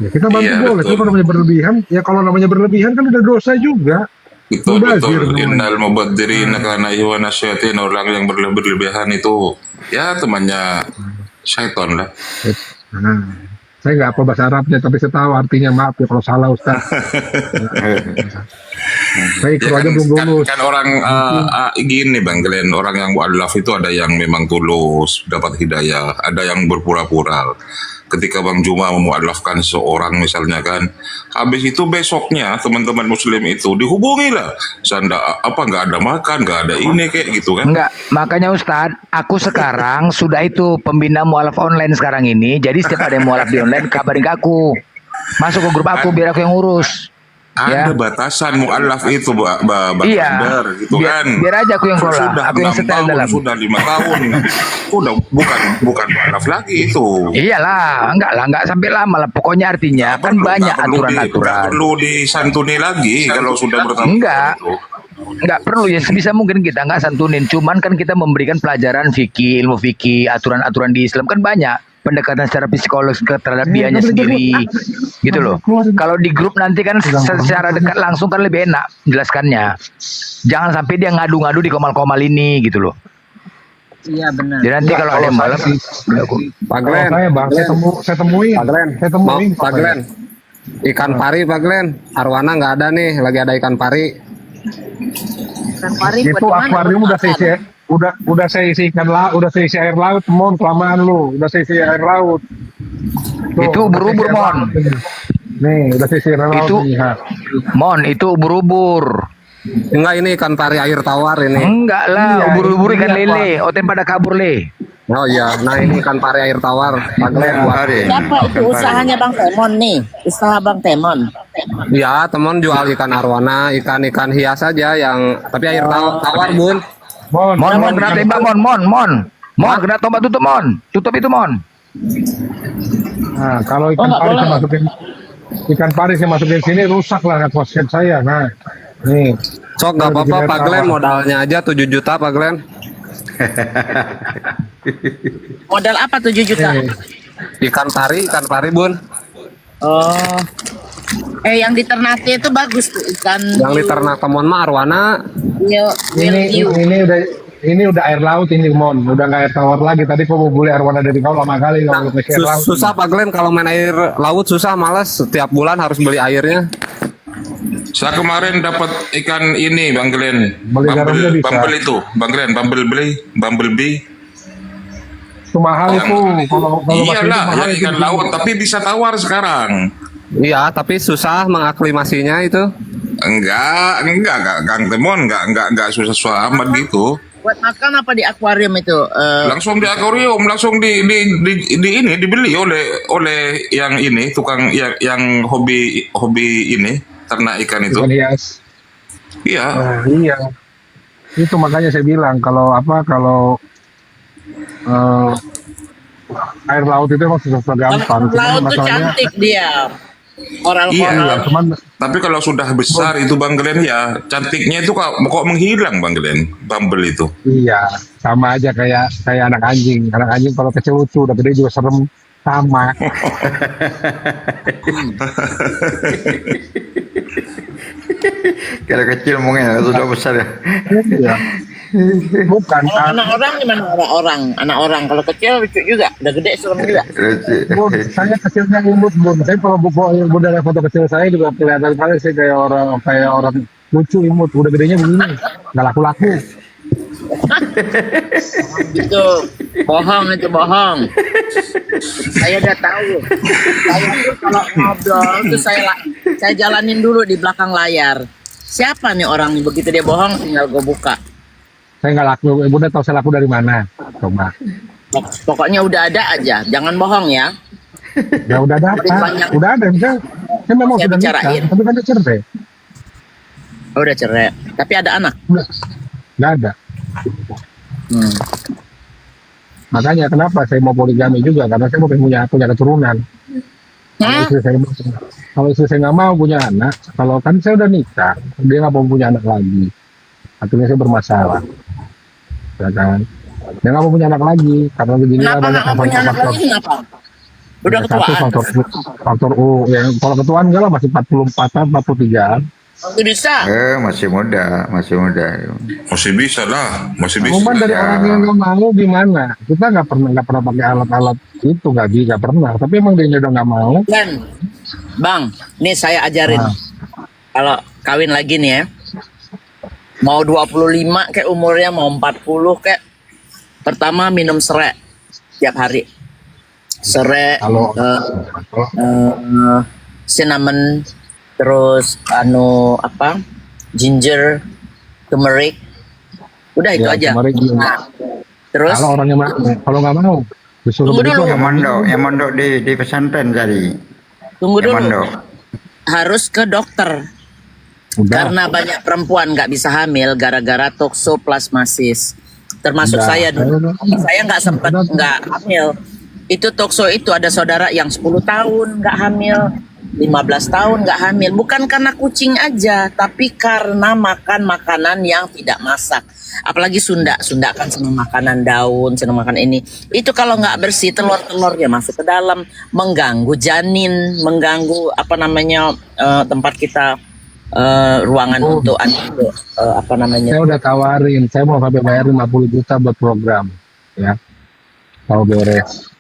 S1: Ya, kita bantu boleh. Kalau namanya berlebihan, ya kalau namanya berlebihan kan udah dosa juga.
S7: Betul. Innal mubadzirina kana ikhwana syayatin, orang yang berlebihan itu ya temannya syaitan lah.
S1: Nah, saya nggak apa bahasa Arabnya, tapi saya tahu artinya, maaf ya kalau salah Ustaz. Saya ikut aja belum lulus.
S7: Kan orang gini Bang Glenn, orang yang mu'alaf itu ada yang memang tulus dapat hidayah, ada yang berpura-pura. Ketika Bang Juma memu'alafkan seorang misalnya kan, habis itu besoknya teman-teman Muslim itu dihubungi lah, nggak ada makan, nggak ada ini kayak gitu kan?
S4: Enggak, makanya Ustadz, aku sekarang sudah itu pembina mualaf online sekarang ini. Jadi setiap ada yang mualaf di online, kabarin ke aku, masuk ke grup aku biar aku yang urus.
S7: ada batasan mualaf itu, Bang
S4: Iya.
S7: Blender, gitu
S4: Biar,
S7: kan.
S4: biar aja aku yang kelola,
S7: Sudah
S4: aku yang
S7: 6
S4: setel
S7: tahun,
S4: dalam.
S7: sudah 5 tahun, udah bukan mualaf lagi itu.
S4: Iyalah, enggak sampai lama lah. Pokoknya artinya kan banyak
S7: Nggak
S4: aturan-aturan.
S7: perlu disantuni lagi kalau sudah bertahun
S4: Enggak.
S7: itu.
S4: Enggak perlu ya, sebisa mungkin kita enggak santunin. Cuman kan kita memberikan pelajaran fikih, ilmu fikih, aturan-aturan di Islam kan banyak. Pendekatan secara psikologis terhadap dianya sendiri, gitu loh. Kalau di grup nanti kan secara dekat langsung kan lebih enak jelaskannya. Jangan sampai dia ngadu-ngadu di komal-komal ini, gitu loh.
S3: Iya benar.
S4: Jadi nanti kalau ada yang malam,
S10: Pak Glenn,
S1: Saya bang, saya temuin.
S10: Pak Glenn,
S1: Saya temuin.
S10: Pak Glenn, ikan pari Pak Glenn, arwana nggak ada nih, lagi ada ikan pari.
S3: Ikan pari buat
S1: Itu
S3: kemana?
S1: akuarium
S3: Buat
S1: udah saya
S3: makan.
S1: isi, udah saya isi ikan laut, udah saya isi air laut, Mon, kelamaan lu, udah saya isi air laut. Tuh,
S4: Itu
S1: udah saya
S4: ubur-ubur,
S1: isi air
S4: Mon.
S1: laut ini. Nih, udah saya isi air laut
S4: Itu-
S1: nih, ha.
S4: Mon itu ubur-ubur.
S10: Enggak, ini ikan pari air tawar ini.
S4: Enggak lah,
S1: Iya,
S4: ubur-ubur
S1: iya,
S4: ikan
S1: Pak.
S4: lele. Oten pada kabur le.
S10: Oh iya, nah ini ikan pari air tawar, Pak Glenn buat.
S11: Hari.
S3: Siapa itu usahanya Bang Temon nih? Usaha Bang Temon.
S10: Ya, teman jual ikan arwana, ikan-ikan hias saja yang tapi air tawar, Bun.
S4: Mon kena tembak Mon kena tombak tutup tutup itu Mon.
S1: Nah, kalau ikan
S3: nggak
S1: pari
S3: boleh.
S1: saya masukin, ikan pari saya masukin sini rusak lah konsep saya. Nah, nih.
S10: Sok nggak apa-apa Pak Glenn, modalnya aja 7 juta Pak Glenn.
S3: Modal apa 7 juta?
S10: Ikan pari Bun.
S3: Oh. Yang di Ternate itu bagus tuh ikan.
S10: Yang di ternak teman mah arwana.
S1: Ini udah air laut ini Mon, udah nggak air tawar lagi. Tadi kau mau beli arwana dari kau lama kali kalau mau air laut.
S10: Susah Pak Glenn kalau main air laut susah, malas setiap bulan harus beli airnya.
S7: Saya kemarin dapat ikan ini, Bang Glenn.
S1: Beli garamnya bisa.
S7: Bumble itu, Bang Glenn, Bumblebee.
S1: Itu mahal itu. Kalau masih itu
S7: Iyalah,
S1: mahal
S7: ya
S1: itu.
S7: ikan laut, tapi bisa tawar sekarang.
S10: Iya, tapi susah mengaklimasinya itu.
S7: Enggak, Kang Temon, enggak susah amat gitu.
S3: Buat makan apa di akuarium itu?
S7: Langsung di akuarium, langsung di ini dibeli oleh yang ini tukang yang hobi ini ternak ikan itu.
S1: Ikan hias.
S7: Iya.
S1: Nah, iya. Itu makanya saya bilang kalau air laut itu emang susah gampang. Cuman
S3: Laut tuh
S1: masalahnya
S3: cantik dia. Oral
S7: Iya,
S1: cuman
S7: tapi kalau sudah besar itu Bang Glenn ya cantiknya itu kok menghilang Bang Glenn, Bumble itu.
S1: iya, sama aja kayak anak anjing. Anak anjing kalau kecil lucu, udah gede juga serem sama.
S11: Kalau kecil mungkin ya, sudah besar ya.
S1: Iya. Bukan.
S3: Anak orang gimana anak orang kalau kecil lucu juga, udah gede serem juga.
S1: Bun, saya kecilnya imut Bun. Saya kalau Bun ada foto kecil saya juga kelihatan kali sih kayak orang lucu imut. Udah gedenya begini, nggak laku-laku.
S3: Itu bohong. Saya udah tahu. Saya tuh kalau ngobrol tuh saya jalanin dulu di belakang layar. Siapa nih orang begitu dia bohong tinggal gue buka.
S1: Saya nggak laku. Bunda tahu saya laku dari mana? Coba.
S3: Pokoknya udah ada aja, jangan bohong ya.
S1: Ya udah ada.
S3: Banyak.
S1: Udah ada. Saya memang
S3: Saya
S1: sudah nikah,
S3: bicarain.
S1: tapi kan dia cerai.
S3: Oh, udah cerai, tapi ada anak.
S1: Nggak ada. Makanya kenapa saya mau poligami juga, karena saya mau punya keturunan. Kalau istri saya nggak mau punya anak, kalau kan saya udah nikah, dia nggak mau punya anak lagi, akhirnya saya bermasalah, ya kan? Dia nggak mau punya anak lagi karena begini
S3: Kenapa
S1: banyak
S3: nggak mau punya anak lagi? Kenapa? Udah
S1: satu
S3: ketuaan.
S1: faktor yang kalau ketuaan enggak lah masih 44-an 43-an.
S3: Masih bisa.
S11: Masih muda.
S7: Masih bisa lah, masih bisa.
S1: Cuman dari orang yang nggak mau gimana? Kita nggak pernah pakai alat-alat itu nggak pernah. Tapi emang dia udah nggak mau.
S3: Dan Bang, nih saya ajarin. Kalau kawin lagi nih ya. Mau 25 kayak umurnya, mau 40 kayak. Pertama minum serai tiap hari. Serai, cinnamon, terus ginger, turmeric. Udah itu aja. Nah, terus
S1: kalau orangnya kalau nggak mau disuruh
S3: Tunggu dulu.
S11: Yang mondok di pesantren tadi.
S3: tunggu
S11: Yang
S3: dulu.
S11: mondok.
S3: Harus ke dokter.
S1: Udah.
S3: Karena banyak perempuan nggak bisa hamil gara-gara toksoplasmasis. Termasuk
S1: Udah.
S3: saya dulu. Saya nggak sempat nggak hamil. Itu tokso itu ada saudara yang 10 tahun nggak hamil, 15 tahun nggak hamil. Bukan karena kucing aja, tapi karena makan makanan yang tidak masak. Apalagi Sunda kan senang makanan daun, senang makan ini. Itu kalau nggak bersih, telur-telurnya masuk ke dalam, mengganggu janin, mengganggu apa namanya tempat kita ruangan untuk apa namanya.
S1: Saya udah tawarin, saya mau sampai bayar 50 juta buat program, ya. Kalau beres.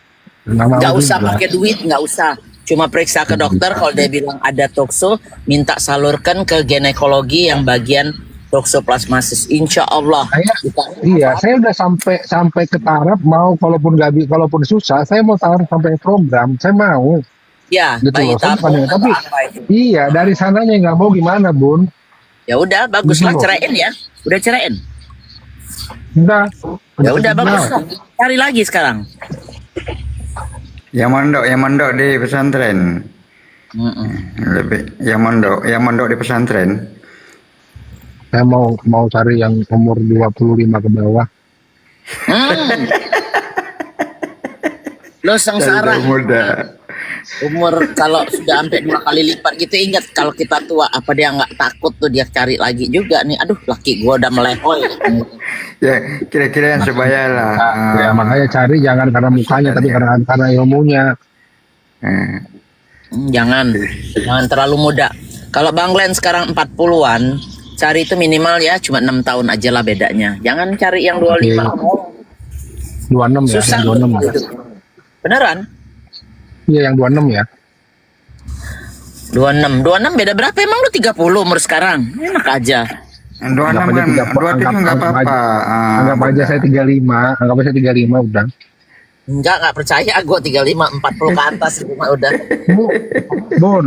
S1: Nggak mau
S3: Nggak usah
S1: juga.
S3: pakai duit, nggak usah. Cuma periksa ke dokter, kalau dia bilang ada tokso, minta salurkan ke ginekologi yang bagian toksoplasmasis. Insya Allah.
S1: Iya, saya udah sampai ke taraf mau kalaupun susah, saya mau taruh sampai program, saya mau.
S3: Ya,
S1: Gitu
S3: bayi
S1: loh, saya
S3: tabung
S1: bukannya-
S3: atau
S1: tapi
S3: apa itu.
S1: iya dari sananya nggak mau gimana Bun?
S3: Ya udah, baguslah
S1: Gitu loh.
S3: ceraiin ya. Udah ceraiin.
S1: Enggak.
S3: Ya udah bagus. Cari lagi sekarang.
S11: Yang mondok di pesantren. Yang mondok di pesantren.
S1: Saya mau cari yang umur 25 ke bawah.
S3: Lo sengsara.
S11: Dari muda.
S3: Umur kalau sudah sampai 2 kali lipat gitu, ingat kalau kita tua apa dia nggak takut tuh dia cari lagi juga nih. Aduh, laki gua udah melehoi.
S11: Ya, kira-kira yang sebaya lah.
S1: Ya makanya cari jangan karena mukanya tapi karena ilmunya.
S3: Jangan terlalu muda. Kalau Bang Glenn sekarang 40-an, cari itu minimal ya cuma 6 tahun aja lah bedanya. Jangan cari yang 25.
S1: 26 ya,
S3: Susah.
S1: yang 26 ya.
S3: Beneran?
S1: Iya yang 26 ya.
S3: 26 beda berapa emang lu 30 umur sekarang? Enak aja.
S11: 26 kan, 27 nggak apa-apa.
S1: Anggap aja saya 35, anggap aja saya 35 udah.
S3: Nggak percaya gue 35, 40 ke atas itu mah udah.
S1: Bun,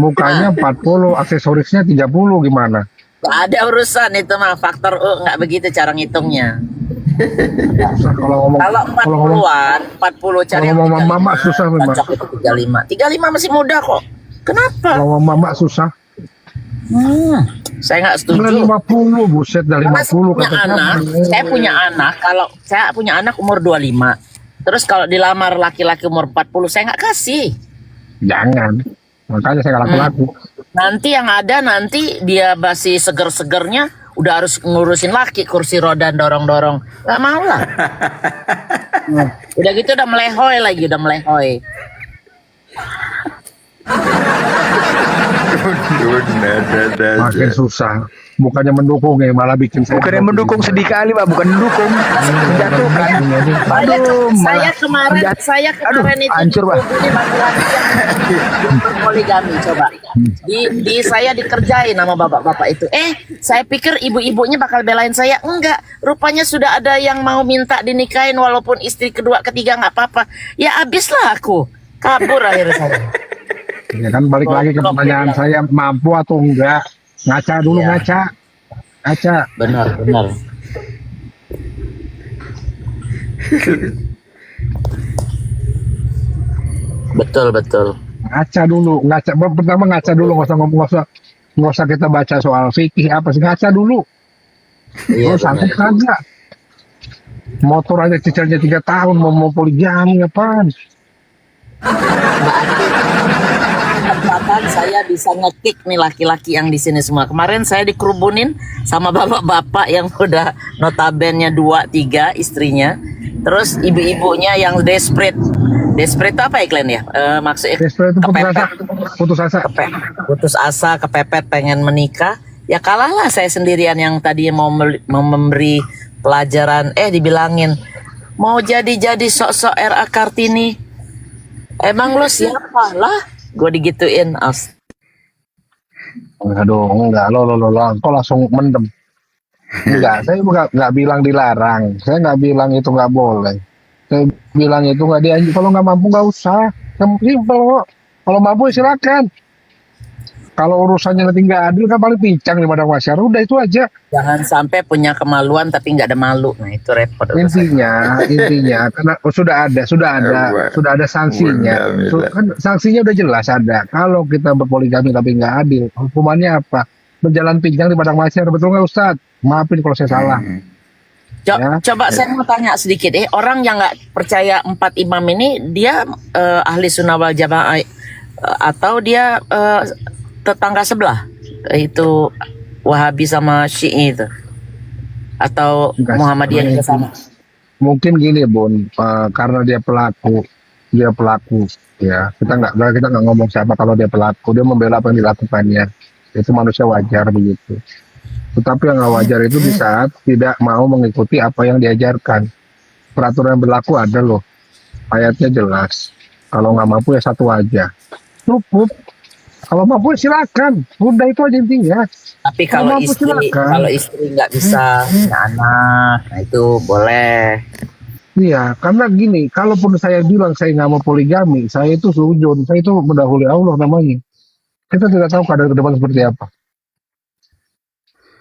S1: mukanya 40, aksesorisnya 30 gimana?
S3: Nggak ada urusan itu mah, faktor nggak begitu cara ngitungnya.
S1: Kalau ngomong
S3: Kalau 40-an, 40 cari
S1: kalau
S3: yang
S1: ngomong
S3: 35,
S1: mama susah memang.
S3: cocok itu 35. 35 masih muda kok. Kenapa?
S1: Kalau ngomong mama susah.
S3: Saya nggak setuju.
S1: Udah 50, buset dari
S3: Karena
S1: 50
S3: punya anak, saya punya anak, kalau saya punya anak umur 25. Terus kalau dilamar laki-laki umur 40, saya nggak kasih.
S1: Jangan. Makanya saya nggak laku-laku.
S3: Nanti yang ada nanti dia masih seger-segernya udah harus ngurusin laki, kursi roda dorong-dorong. Nggak mau lah. Udah gitu udah melehoi lagi, udah melehoi.
S1: Makin susah. Bukannya mendukung ya, malah bikin saya.
S4: Bukan yang mendukung, sedih kali Pak, bukan mendukung, menjatuhkan.
S3: Saya kemarin itu
S4: hancur Pak.
S3: dihubungi laki-laki yang poligami coba. Di saya dikerjain sama bapak-bapak itu. Saya pikir ibu-ibunya bakal belain saya. Enggak, rupanya sudah ada yang mau minta dinikahin walaupun istri kedua, ketiga nggak apa-apa. Ya abislah aku. Kabur akhirnya saya.
S1: Ya kan balik lagi ke pertanyaan saya, mampu atau enggak? Ngaca dulu, ngaca.
S3: Benar. Betul.
S1: Ngaca dulu, pertama ngaca dulu, nggak usah kita baca soal fikih apa sih, ngaca dulu.
S3: Iya,
S1: Sanggup kagak? Motor aja cicilnya 3 tahun, mau poligami apaan?
S3: Kapan saya bisa ngekick nih laki-laki yang di sini semua. Kemarin saya dikerubunin sama bapak-bapak yang udah notabennya 2-3 istrinya. Terus ibu-ibunya yang desperate. Desperate itu apa ya Glenn ya? Maksudnya
S1: Desperate itu putus asa.
S3: kepepet pengen menikah. Ya kalahlah saya sendirian yang tadi mau memberi pelajaran. Dibilangin mau jadi sok-sok RA Kartini. Emang lo siapa lah? Gue digituin.
S1: Aduh, enggak, lo, kok langsung mendem. Enggak, saya nggak bilang dilarang. Saya nggak bilang itu nggak boleh. Saya bilang itu nggak dianjur. Kalau nggak mampu nggak usah. Simpel kok. Kalau mampu ya silakan. Kalau urusannya nanti nggak adil kan paling pincang di padang masyarakat. Udah itu aja.
S3: Jangan sampai punya kemaluan tapi nggak ada malu. Nah itu repot.
S1: Intinya karena sudah ada sanksinya. Kan sanksinya udah jelas ada. Kalau kita berpoligami tapi nggak adil, hukumannya apa? berjalan pinggang di padang mahsyar, betul nggak Ustadz? Maafin kalau saya salah. Ya.
S3: Coba saya mau tanya sedikit, orang yang nggak percaya 4 imam ini dia ahli sunnah wal jamaah atau dia tetangga sebelah itu Wahabi sama Syi'i itu atau Muhammadiyah ke sana?
S1: Mungkin gini Bun, karena dia pelaku ya, kita nggak ngomong siapa. Kalau dia pelaku, dia membela apa yang dilakukannya, itu manusia wajar begitu. Tetapi yang nggak wajar itu di saat tidak mau mengikuti apa yang diajarkan. Peraturan yang berlaku ada loh, ayatnya jelas. Kalau nggak mampu ya satu aja, cukup. Kalau mampu ya silakan, udah itu aja intinya.
S3: Tapi kalau
S1: mampu,
S3: istri
S1: silakan.
S3: nggak bisa punya anak, nah itu boleh.
S1: Iya, karena gini, kalaupun saya bilang saya nggak mau poligami, saya itu sujud, saya itu mendahului Allah namanya. Kita tidak tahu keadaan ke depan seperti apa.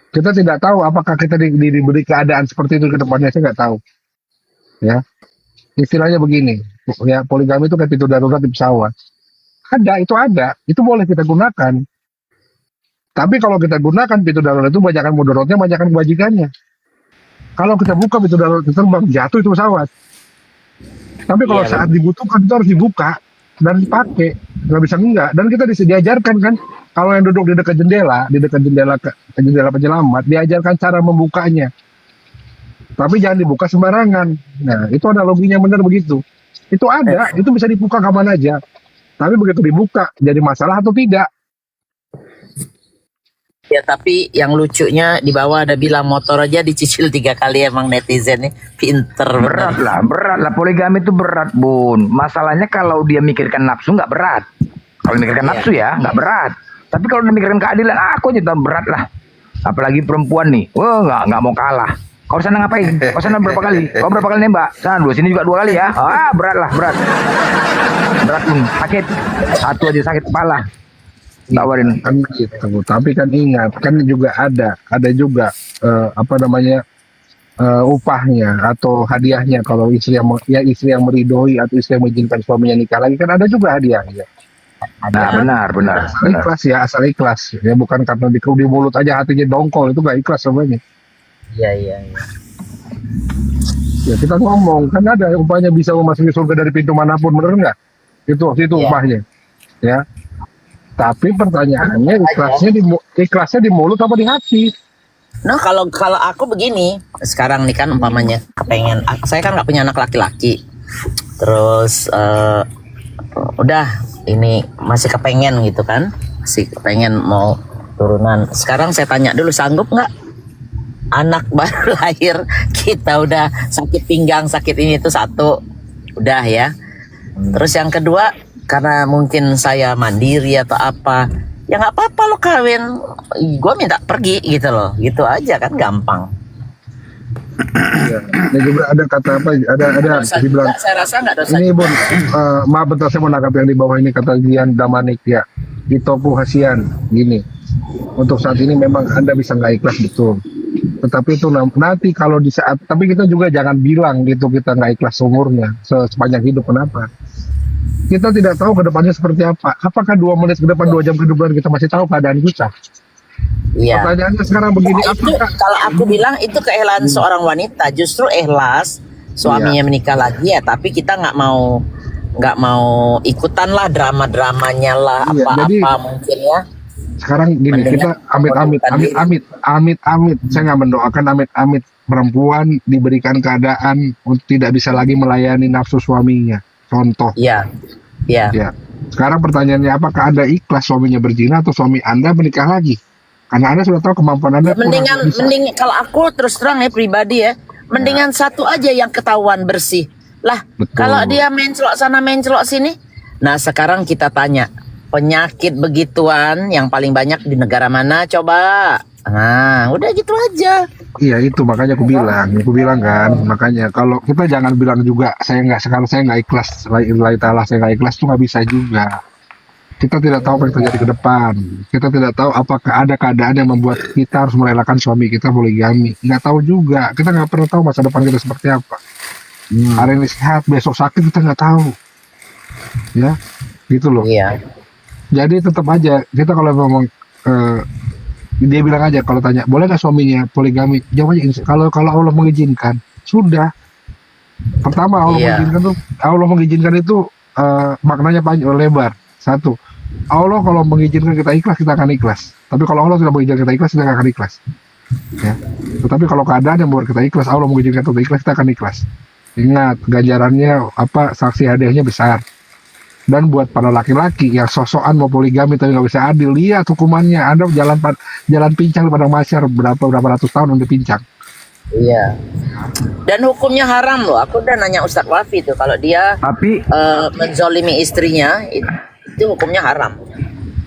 S1: Kita tidak tahu apakah kita diberi keadaan seperti itu ke depannya, saya nggak tahu. Ya, istilahnya begini, ya poligami itu kayak pintu darurat di pesawat. Ada, itu boleh kita gunakan. Tapi kalau kita gunakan pintu darurat itu banyakkan mudaratnya, banyakkan kewajibannya. Kalau kita buka pintu darurat itu terbang, jatuh itu pesawat. Tapi kalau saat dibutuhkan itu harus dibuka dan dipakai, nggak bisa enggak. Dan kita diajarkan kan, kalau yang duduk di dekat jendela jendela penyelamat, diajarkan cara membukanya. Tapi jangan dibuka sembarangan. Nah, itu analoginya benar begitu. Itu ada, itu bisa dibuka kapan aja. Tapi begitu dibuka, jadi masalah atau tidak?
S3: Ya tapi yang lucunya di bawah ada bilang motor aja dicicil 3 kali, emang netizen nih pinter.
S4: Berat lah. Poligami itu berat, Bun. Masalahnya kalau dia mikirkan nafsu nggak berat. Kalau mikirkan nafsu ya nggak berat. Tapi kalau dia mikirkan keadilan, aku aja berat lah. Apalagi perempuan nih, nggak mau kalah. Kau sana ngapain? Kau sana berapa kali? Kau berapa kali nembak? Sana sini juga 2 kali ya. Berat lah, berat. Berat Bun, sakit. Satu aja sakit kepala. Tawarin
S1: kan gitu. Tapi kan ingat, kan juga ada juga upahnya atau hadiahnya kalau istri yang meridhoi atau istri yang mengizinkan suaminya nikah lagi, kan ada juga hadiahnya.
S4: Nah, benar.
S1: Asal ikhlas ya, bukan karena di mulut aja hatinya dongkol, itu gak ikhlas semuanya.
S3: Iya.
S1: Ya kita ngomong kan ada upahnya bisa memasuki surga dari pintu manapun, bener nggak? Itu upahnya, ya. Tapi pertanyaannya ikhlasnya di mulut apa di hati?
S3: Nah kalau aku begini, sekarang nih kan umpamanya pengen, saya kan nggak punya anak laki-laki, terus udah ini masih kepengen gitu kan, masih kepengen mau turunan. Sekarang saya tanya dulu, sanggup nggak? Anak baru lahir kita udah sakit pinggang, sakit ini itu satu, udah ya. Terus yang kedua, karena mungkin saya mandiri atau apa, ya nggak apa-apa lo kawin, gue minta pergi gitu loh, gitu aja kan, gampang.
S1: Ya, dan juga ada kata apa? Ada dibilang.
S3: Saya rasa nggak dosa.
S1: Ini Bun, maaf bentar saya mau nangkap yang di bawah ini, kata Gian Damanik ya, di Topu Hasian gini. Untuk saat ini memang Anda bisa nggak ikhlas betul. Tetapi itu nanti kalau di saat, tapi kita juga jangan bilang gitu kita nggak ikhlas seumurnya sepanjang hidup. Kenapa? Kita tidak tahu ke depannya seperti apa. Apakah 2 menit ke depan, 2 jam ke depan kita masih tahu keadaan kita?
S3: Iya.
S1: Pertanyaannya sekarang begini,
S3: Kalau aku bilang itu keikhlasan seorang wanita, justru ikhlas suaminya menikah lagi ya, tapi kita nggak mau ikutan lah drama-dramanya lah, apa-apa mungkin ya.
S1: Sekarang gini, kita amit-amit, saya nggak mendoakan amit-amit perempuan diberikan keadaan tidak bisa lagi melayani nafsu suaminya. Contoh.
S3: Iya.
S1: Ya. Sekarang pertanyaannya, apakah Anda ikhlas suaminya berzina atau suami Anda menikah lagi? Karena Anda sudah tahu kemampuan Anda.
S3: Mending kalau aku terus terang ya pribadi ya, mendingan satu aja yang ketahuan bersih. Lah, kalau dia mencelok sana mencelok sini. Nah, sekarang kita tanya, penyakit begituan yang paling banyak di negara mana coba? Nah, udah gitu aja.
S1: Iya, itu makanya aku bilang kan, makanya kalau kita jangan bilang juga saya nggak ikhlas, lillahi ta'ala saya nggak ikhlas, itu nggak bisa juga. Kita tidak tahu apa yang terjadi ke depan. Kita tidak tahu apakah ada keadaan yang membuat kita harus merelakan suami kita poligami. Nggak tahu juga. Kita nggak pernah tahu masa depan kita seperti apa. Hari ini sehat, besok sakit, kita nggak tahu. Ya, gitu loh.
S3: Iya.
S1: Jadi tetap aja kita kalau ngomong Dia bilang aja kalau tanya, boleh nggak suaminya poligami? Jawabnya kalau Allah mengizinkan, sudah. Pertama
S3: Iya.
S1: Allah mengizinkan itu maknanya panjang lebar. Satu, Allah kalau mengizinkan kita ikhlas, kita akan ikhlas. Tapi kalau Allah tidak mengizinkan kita ikhlas, kita nggak akan ikhlas. Ya. Tetapi kalau keadaan yang membuat kita ikhlas, Allah mengizinkan kita ikhlas, kita akan ikhlas. Ingat, ganjarannya saksi hadiahnya besar. Dan buat para laki-laki yang sosokan mau poligami tapi nggak bisa adil, lihat hukumannya. Anda jalan pincang di padang mahsyar berapa ratus tahun untuk pincang.
S3: Iya. Dan hukumnya haram loh. Aku udah nanya Ustadz Wafi tuh kalau dia
S4: Tapi
S3: menzolimi istrinya itu hukumnya haram.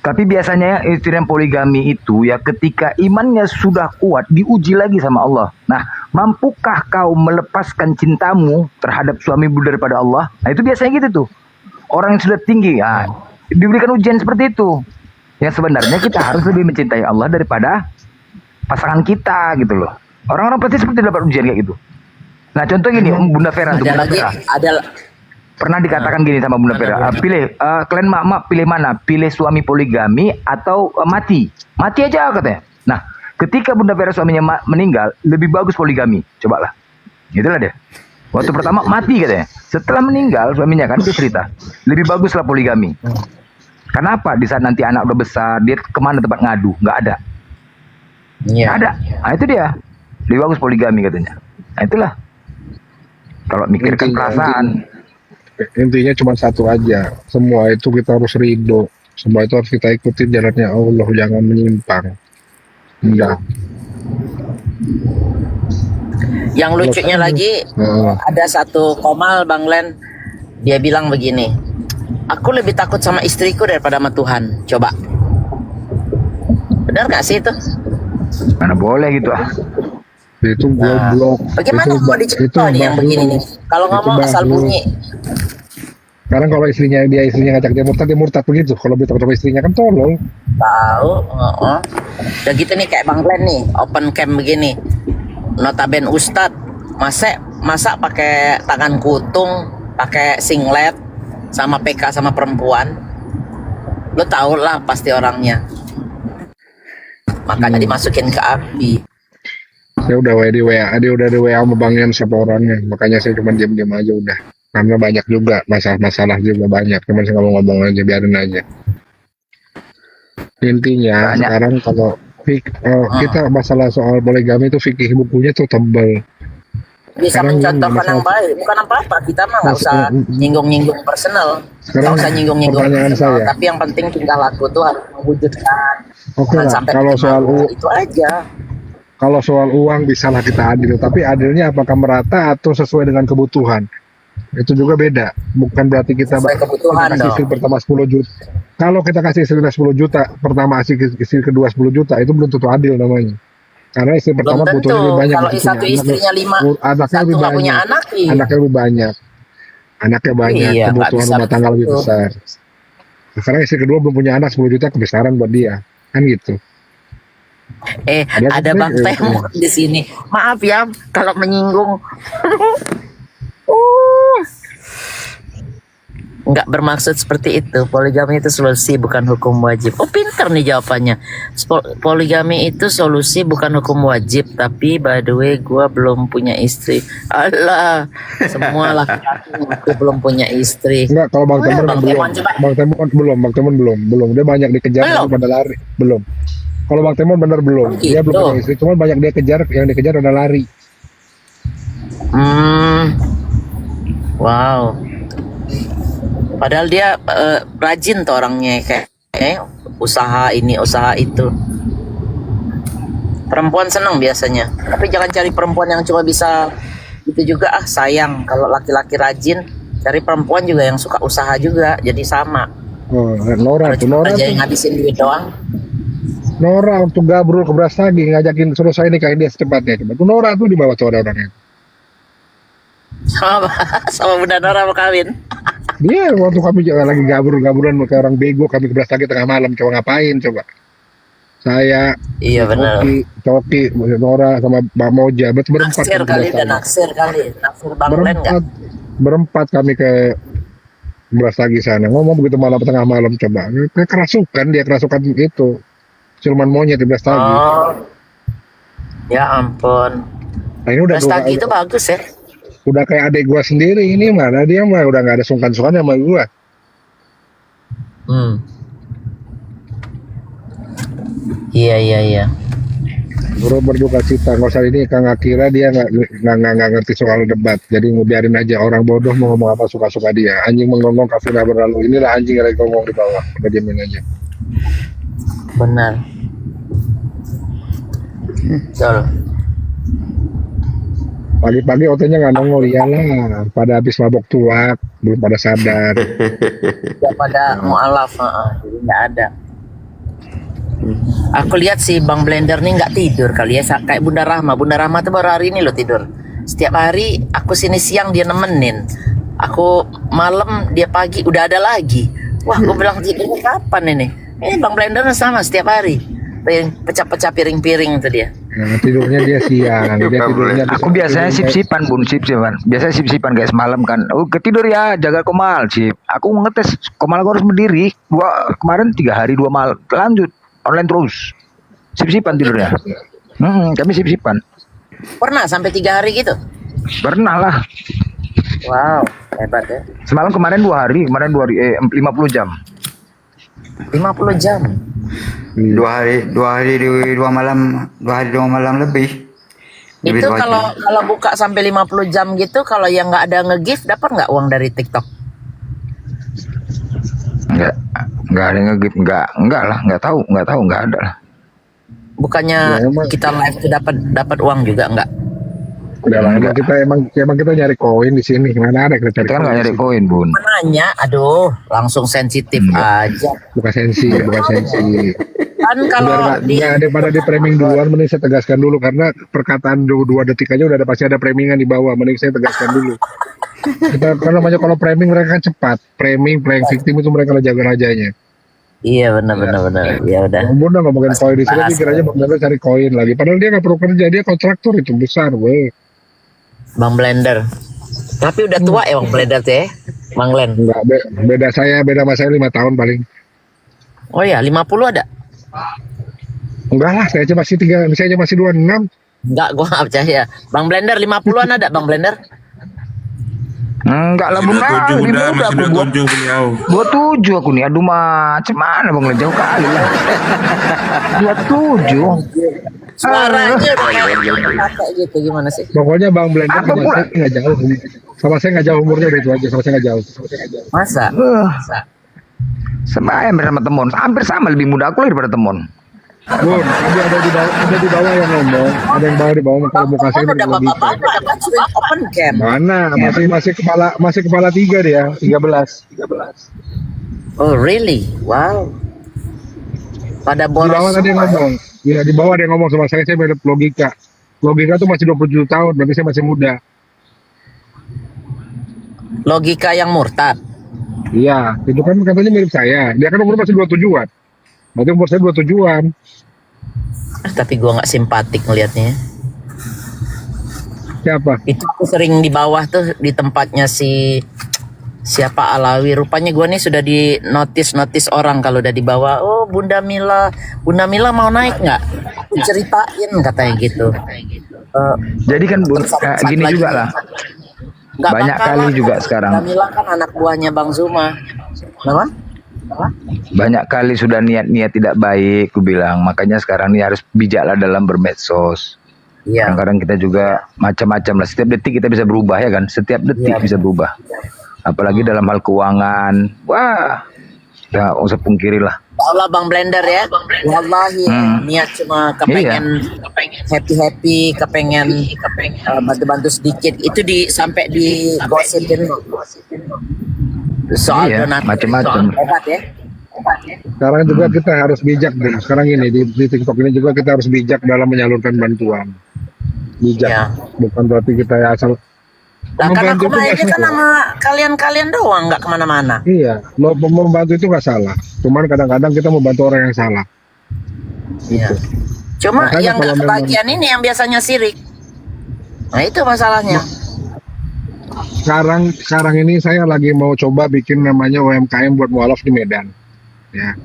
S4: Tapi biasanya istri yang poligami itu ya ketika imannya sudah kuat diuji lagi sama Allah. Nah, mampukah kau melepaskan cintamu terhadap suamimu daripada Allah? Nah, itu biasanya gitu tuh. Orang yang sudah tinggi diberikan ujian seperti itu. Ya sebenarnya kita harus lebih mencintai Allah daripada pasangan kita gitu loh. Orang-orang pasti seperti dapat ujian kayak gitu. Nah, contoh gini, Bunda Vera tuh, Bunda Vera. Pernah dikatakan gini sama Bunda Vera, kalian mak pilih mana? Pilih suami poligami atau mati? Mati aja katanya. Nah, ketika Bunda Vera suaminya meninggal, lebih bagus poligami. Cobalah. Itulah deh. Waktu pertama mati katanya. Setelah meninggal suaminya kan dia cerita, lebih baguslah poligami. Kenapa? Di saat nanti anak udah besar, dia kemana tempat ngadu? Nggak ada. Nggak ada. Nah, itu dia. Lebih bagus poligami katanya. Nah, itulah. Kalau mikirkan perasaan.
S1: Intinya cuma satu aja, semua itu kita harus ridho, semua itu harus kita ikuti jalannya Allah, jangan menyimpang. Udah.
S3: Yang lucunya lagi ada satu komal Bang Len, dia bilang begini, aku lebih takut sama istriku daripada sama Tuhan. Coba, benar gak sih itu?
S4: Mana boleh gitu
S1: Itu goblok.
S3: Bagaimana mau dicontoh nih yang begini nih? Kalau ngomong asal bunyi.
S1: Sekarang kalau istrinya ngajak dia murtad begitu. Kalau dia takut sama istrinya kan tolol.
S3: Tahu, udah gitu nih kayak Bang Glenn nih, open cam begini. Notaben Ustadz, masa pakai tangan kutung, pakai singlet, sama PK sama perempuan. Lo tau lah pasti orangnya. Makanya dimasukin ke api.
S1: Saya udah di WA, dia udah di WA sama Bang Yan siapa orangnya. Makanya saya cuma diam-diam aja udah. Karena banyak juga masalah juga banyak. Cuman saya ngomong-ngomong aja, biarin aja. Intinya sekarang kalau kita masalah soal poligami itu fikih bukunya tuh tebel.
S3: Bisa mencontohkan yang baik, bukan apa-apa. Kita mah nggak usah nyinggung-nyinggung personal, nggak usah nyinggung-nyinggung personal. Tapi yang penting tingkah laku tuh harus mewujudkan.
S1: Oke lah, kalau soal
S3: itu aja.
S1: Kalau soal uang bisalah kita adil, tapi adilnya apakah merata atau sesuai dengan kebutuhan? Itu juga beda. Bukan berarti kita kasih istri pertama 10 juta. Kalau kita kasih istri 10 juta, pertama istri kedua 10 juta, itu belum tentu adil namanya. Karena istri pertama butuhnya lebih banyak.
S3: Kalau satu istrinya 5,
S1: anaknya lebih banyak.
S3: Punya anak,
S1: anaknya lebih banyak. Anaknya banyak, kebutuhan rumah tangga lebih besar. Sekarang istri kedua belum punya anak, 10 juta kebesaran buat dia. Kan gitu.
S3: Ada Bang Temon di sini. Maaf ya kalau menyinggung. Nggak bermaksud seperti itu. Poligami itu solusi bukan hukum wajib. Oh, pinter nih jawabannya. Poligami itu solusi bukan hukum wajib. Tapi by the way gue belum punya istri. Allah, semua laki-laki itu belum punya istri.
S1: Enggak, kalau Bang Temon belum. Dia banyak dikejar pada lari. Belum. Kalau Bang Temon benar belum. Dia belum punya istri, cuma banyak dia kejar, yang dikejar ada lari.
S3: Wow. Padahal dia rajin tuh orangnya, kayak usaha ini, usaha itu. Perempuan senang biasanya. Tapi jangan cari perempuan yang cuma bisa itu juga, sayang. Kalau laki-laki rajin, cari perempuan juga yang suka usaha juga, jadi sama.
S1: Nora tuh
S3: yang ngabisin duit doang.
S1: Nora untuk gabrul ke Brastagi ngajakin suruh saya nikahin dia secepatnya. Coba tuh Nora tuh dibawa tuh orangnya.
S3: Sama Bunda Nora mau kawin.
S1: Dia waktu kami lagi gaburan kayak orang bego, kami ke Brastagi tengah malam, coba ngapain coba? Saya,
S3: iya benar.
S1: Coki, Nora sama Mbak Moja, berempat.
S3: Naksir kali, naksir Bang Len nggak?
S1: Berempat kami ke Brastagi sana, ngomong begitu malam tengah malam coba. Kerasukan itu. siluman monyet di Brastagi.
S3: Oh, ya ampun.
S1: Nah, ini udah
S3: Brastagi itu bagus ya.
S1: udah kayak adik gua sendiri ini mana dia mah udah nggak ada sungkan-sungkan sama gua.
S3: Iya.
S1: Bro berduka cita, nggak usah ini Kang Akira dia nggak ngerti soal debat, jadi biarin aja orang bodoh mau ngomong apa suka-suka dia. Anjing mengonggong kafirah berlalu, inilah anjing yang lagi ngomong di bawah, udah diamin aja.
S3: Benar. Betul.
S1: Pagi-pagi OT-nya nggak nongol, iyalah pada habis mabok tuak, belum pada sadar.
S3: Tidak pada mualaf, jadi nggak ada. Aku lihat si Bang Blender nih nggak tidur kali ya, kayak Bunda Rahma. Bunda Rahma tuh baru hari ini loh tidur. Setiap hari aku sini siang dia nemenin, aku malam dia pagi udah ada lagi. Wah, aku bilang tidurnya kapan ini? Ini Bang Blender sama setiap hari. Pecah-pecah piring-piring itu dia.
S1: Nah, tidurnya dia siang, dia tidurnya
S4: Aku biasanya sip-sipan bun, sip-sipan. Biasanya sip-sipan kayak semalam kan. Oh, ketidur ya, jaga Komal sip. Aku ngetes Komal aku harus berdiri. Gua kemarin 3 hari 2 malam lanjut online terus. Sip-sipan tidurnya. Kami sip-sipan.
S3: Pernah sampai 3 hari gitu?
S4: Pernah lah.
S3: Wow, hebat ya.
S4: Semalam kemarin 2 hari, 50 jam.
S3: 50 jam.
S11: 2 hari 2 malam lebih.
S3: Itu kalau buka sampai 50 jam gitu, kalau yang nggak ada nge-gift dapat nggak uang dari TikTok?
S4: Nggak ada nge-gift, nggak lah, nggak tahu, nggak ada lah.
S3: Bukannya kita live itu dapat uang juga nggak?
S1: Udah lah, emang kita nyari koin di sini, mana ada kita
S4: Kita kan nggak nyari koin bun.
S3: Nanya, aduh, langsung sensitif aja.
S1: Bukan sensi.
S3: Kan kalau
S1: daripada di framing duluan, mending saya tegaskan dulu karena perkataan 2 detik aja udah pasti ada framingan di bawah, mending saya tegaskan dulu. Kita kan namanya kalau framing mereka kan cepat, framing playing victim itu mereka raja-rajanya.
S3: Iya benar. Ya udah.
S1: Bunda ngomongin koin di sini, pikir aja Bang Blender cari koin lagi. Padahal dia nggak perlu kerja, dia kontraktor itu besar, weh.
S3: Bang Blender. Tapi udah tua ya Bang Blender tuh ya, Bang Len.
S1: Enggak, beda sama saya 5 tahun paling.
S3: Oh ya, 50 ada?
S1: Enggak lah, saya aja masih 26.
S3: Enggak, gua nggak percaya. Bang Blender 50-an ada Bang Blender?
S4: Enggak lah bun, lebih muda aku
S7: 27 beliau.
S4: 27 aku nih. Aduh macam mana Bang Len, jauh kali lah. 27.
S3: Suaranya udah kayak gitu, gimana sih?
S1: Pokoknya Bang Blender sama saya nggak jauh. Sama saya nggak jauh umurnya, udah itu aja. Sama saya nggak jauh.
S3: Masa?
S4: Sama bersama temen, hampir sama, lebih muda aku daripada temen.
S1: Bun, ada di bawah yang ngomong, ada yang di bawah kalau muka saya
S3: udah bapak-bapak open cam.
S1: Mana? Masih kepala 3 dia, 13.
S3: Oh really? Wow. Pada
S1: Di bawah
S3: boros.
S1: tadi yang ngomong. Ya, di bawah dia ngomong sama saya mirip logika. Logika tuh masih 27 tahun, berarti saya masih muda.
S3: Logika yang murtad.
S1: Iya, itu kan katanya mirip saya. Dia kan umur masih 27-an. Berarti umur saya 27-an.
S3: Tapi gua nggak simpatik ngelihatnya.
S1: Siapa?
S3: Itu aku sering di bawah tuh di tempatnya siapa Alawi. Rupanya gua nih sudah di notice orang kalau udah di bawah. Oh Bunda Mila mau naik nggak? Ceritain katanya gitu.
S4: Jadi kan bun, gini juga lah.
S3: Nggak
S4: Banyak
S3: bakalan,
S4: kali juga sekarang.
S3: Bunda Mila kan anak buahnya Bang Zuma. Kenapa?
S4: Banyak kali sudah niat-niat tidak baik, ku bilang. Makanya sekarang ini harus bijaklah dalam bermedsos.
S3: Iya.
S4: Kadang-kadang kita juga macam-macam lah. Setiap detik kita bisa berubah ya kan. Setiap detik bisa berubah. Apalagi dalam hal keuangan. Wah, ya usah pungkiri lah.
S3: Allah Bang Blender ya. Wallahi niat cuma kepengen happy, kepengen bantu-bantu sedikit. Itu sampai digosipin soal donatur.
S4: Macam-macam.
S3: Hebat ya.
S1: Sekarang juga kita harus bijak deh. Sekarang ini di TikTok ini juga kita harus bijak dalam menyalurkan bantuan. Bijak.
S3: Ya.
S1: Bukan berarti kita asal
S3: Lah kan aku
S1: membantu itu
S3: mah
S1: nggak
S3: ini kan
S1: salah.
S3: sama kalian doang, nggak kemana-mana.
S1: Iya, lo membantu itu nggak salah. Cuman kadang-kadang kita membantu orang yang salah.
S3: Iya.
S1: Gitu.
S3: Cuma
S1: Makanya
S3: yang
S1: kalau
S3: nggak
S1: memang-
S3: kebagian ini yang biasanya sirik. Nah itu masalahnya.
S1: Sekarang ini saya lagi mau coba bikin namanya UMKM buat mualaf di Medan. Ya.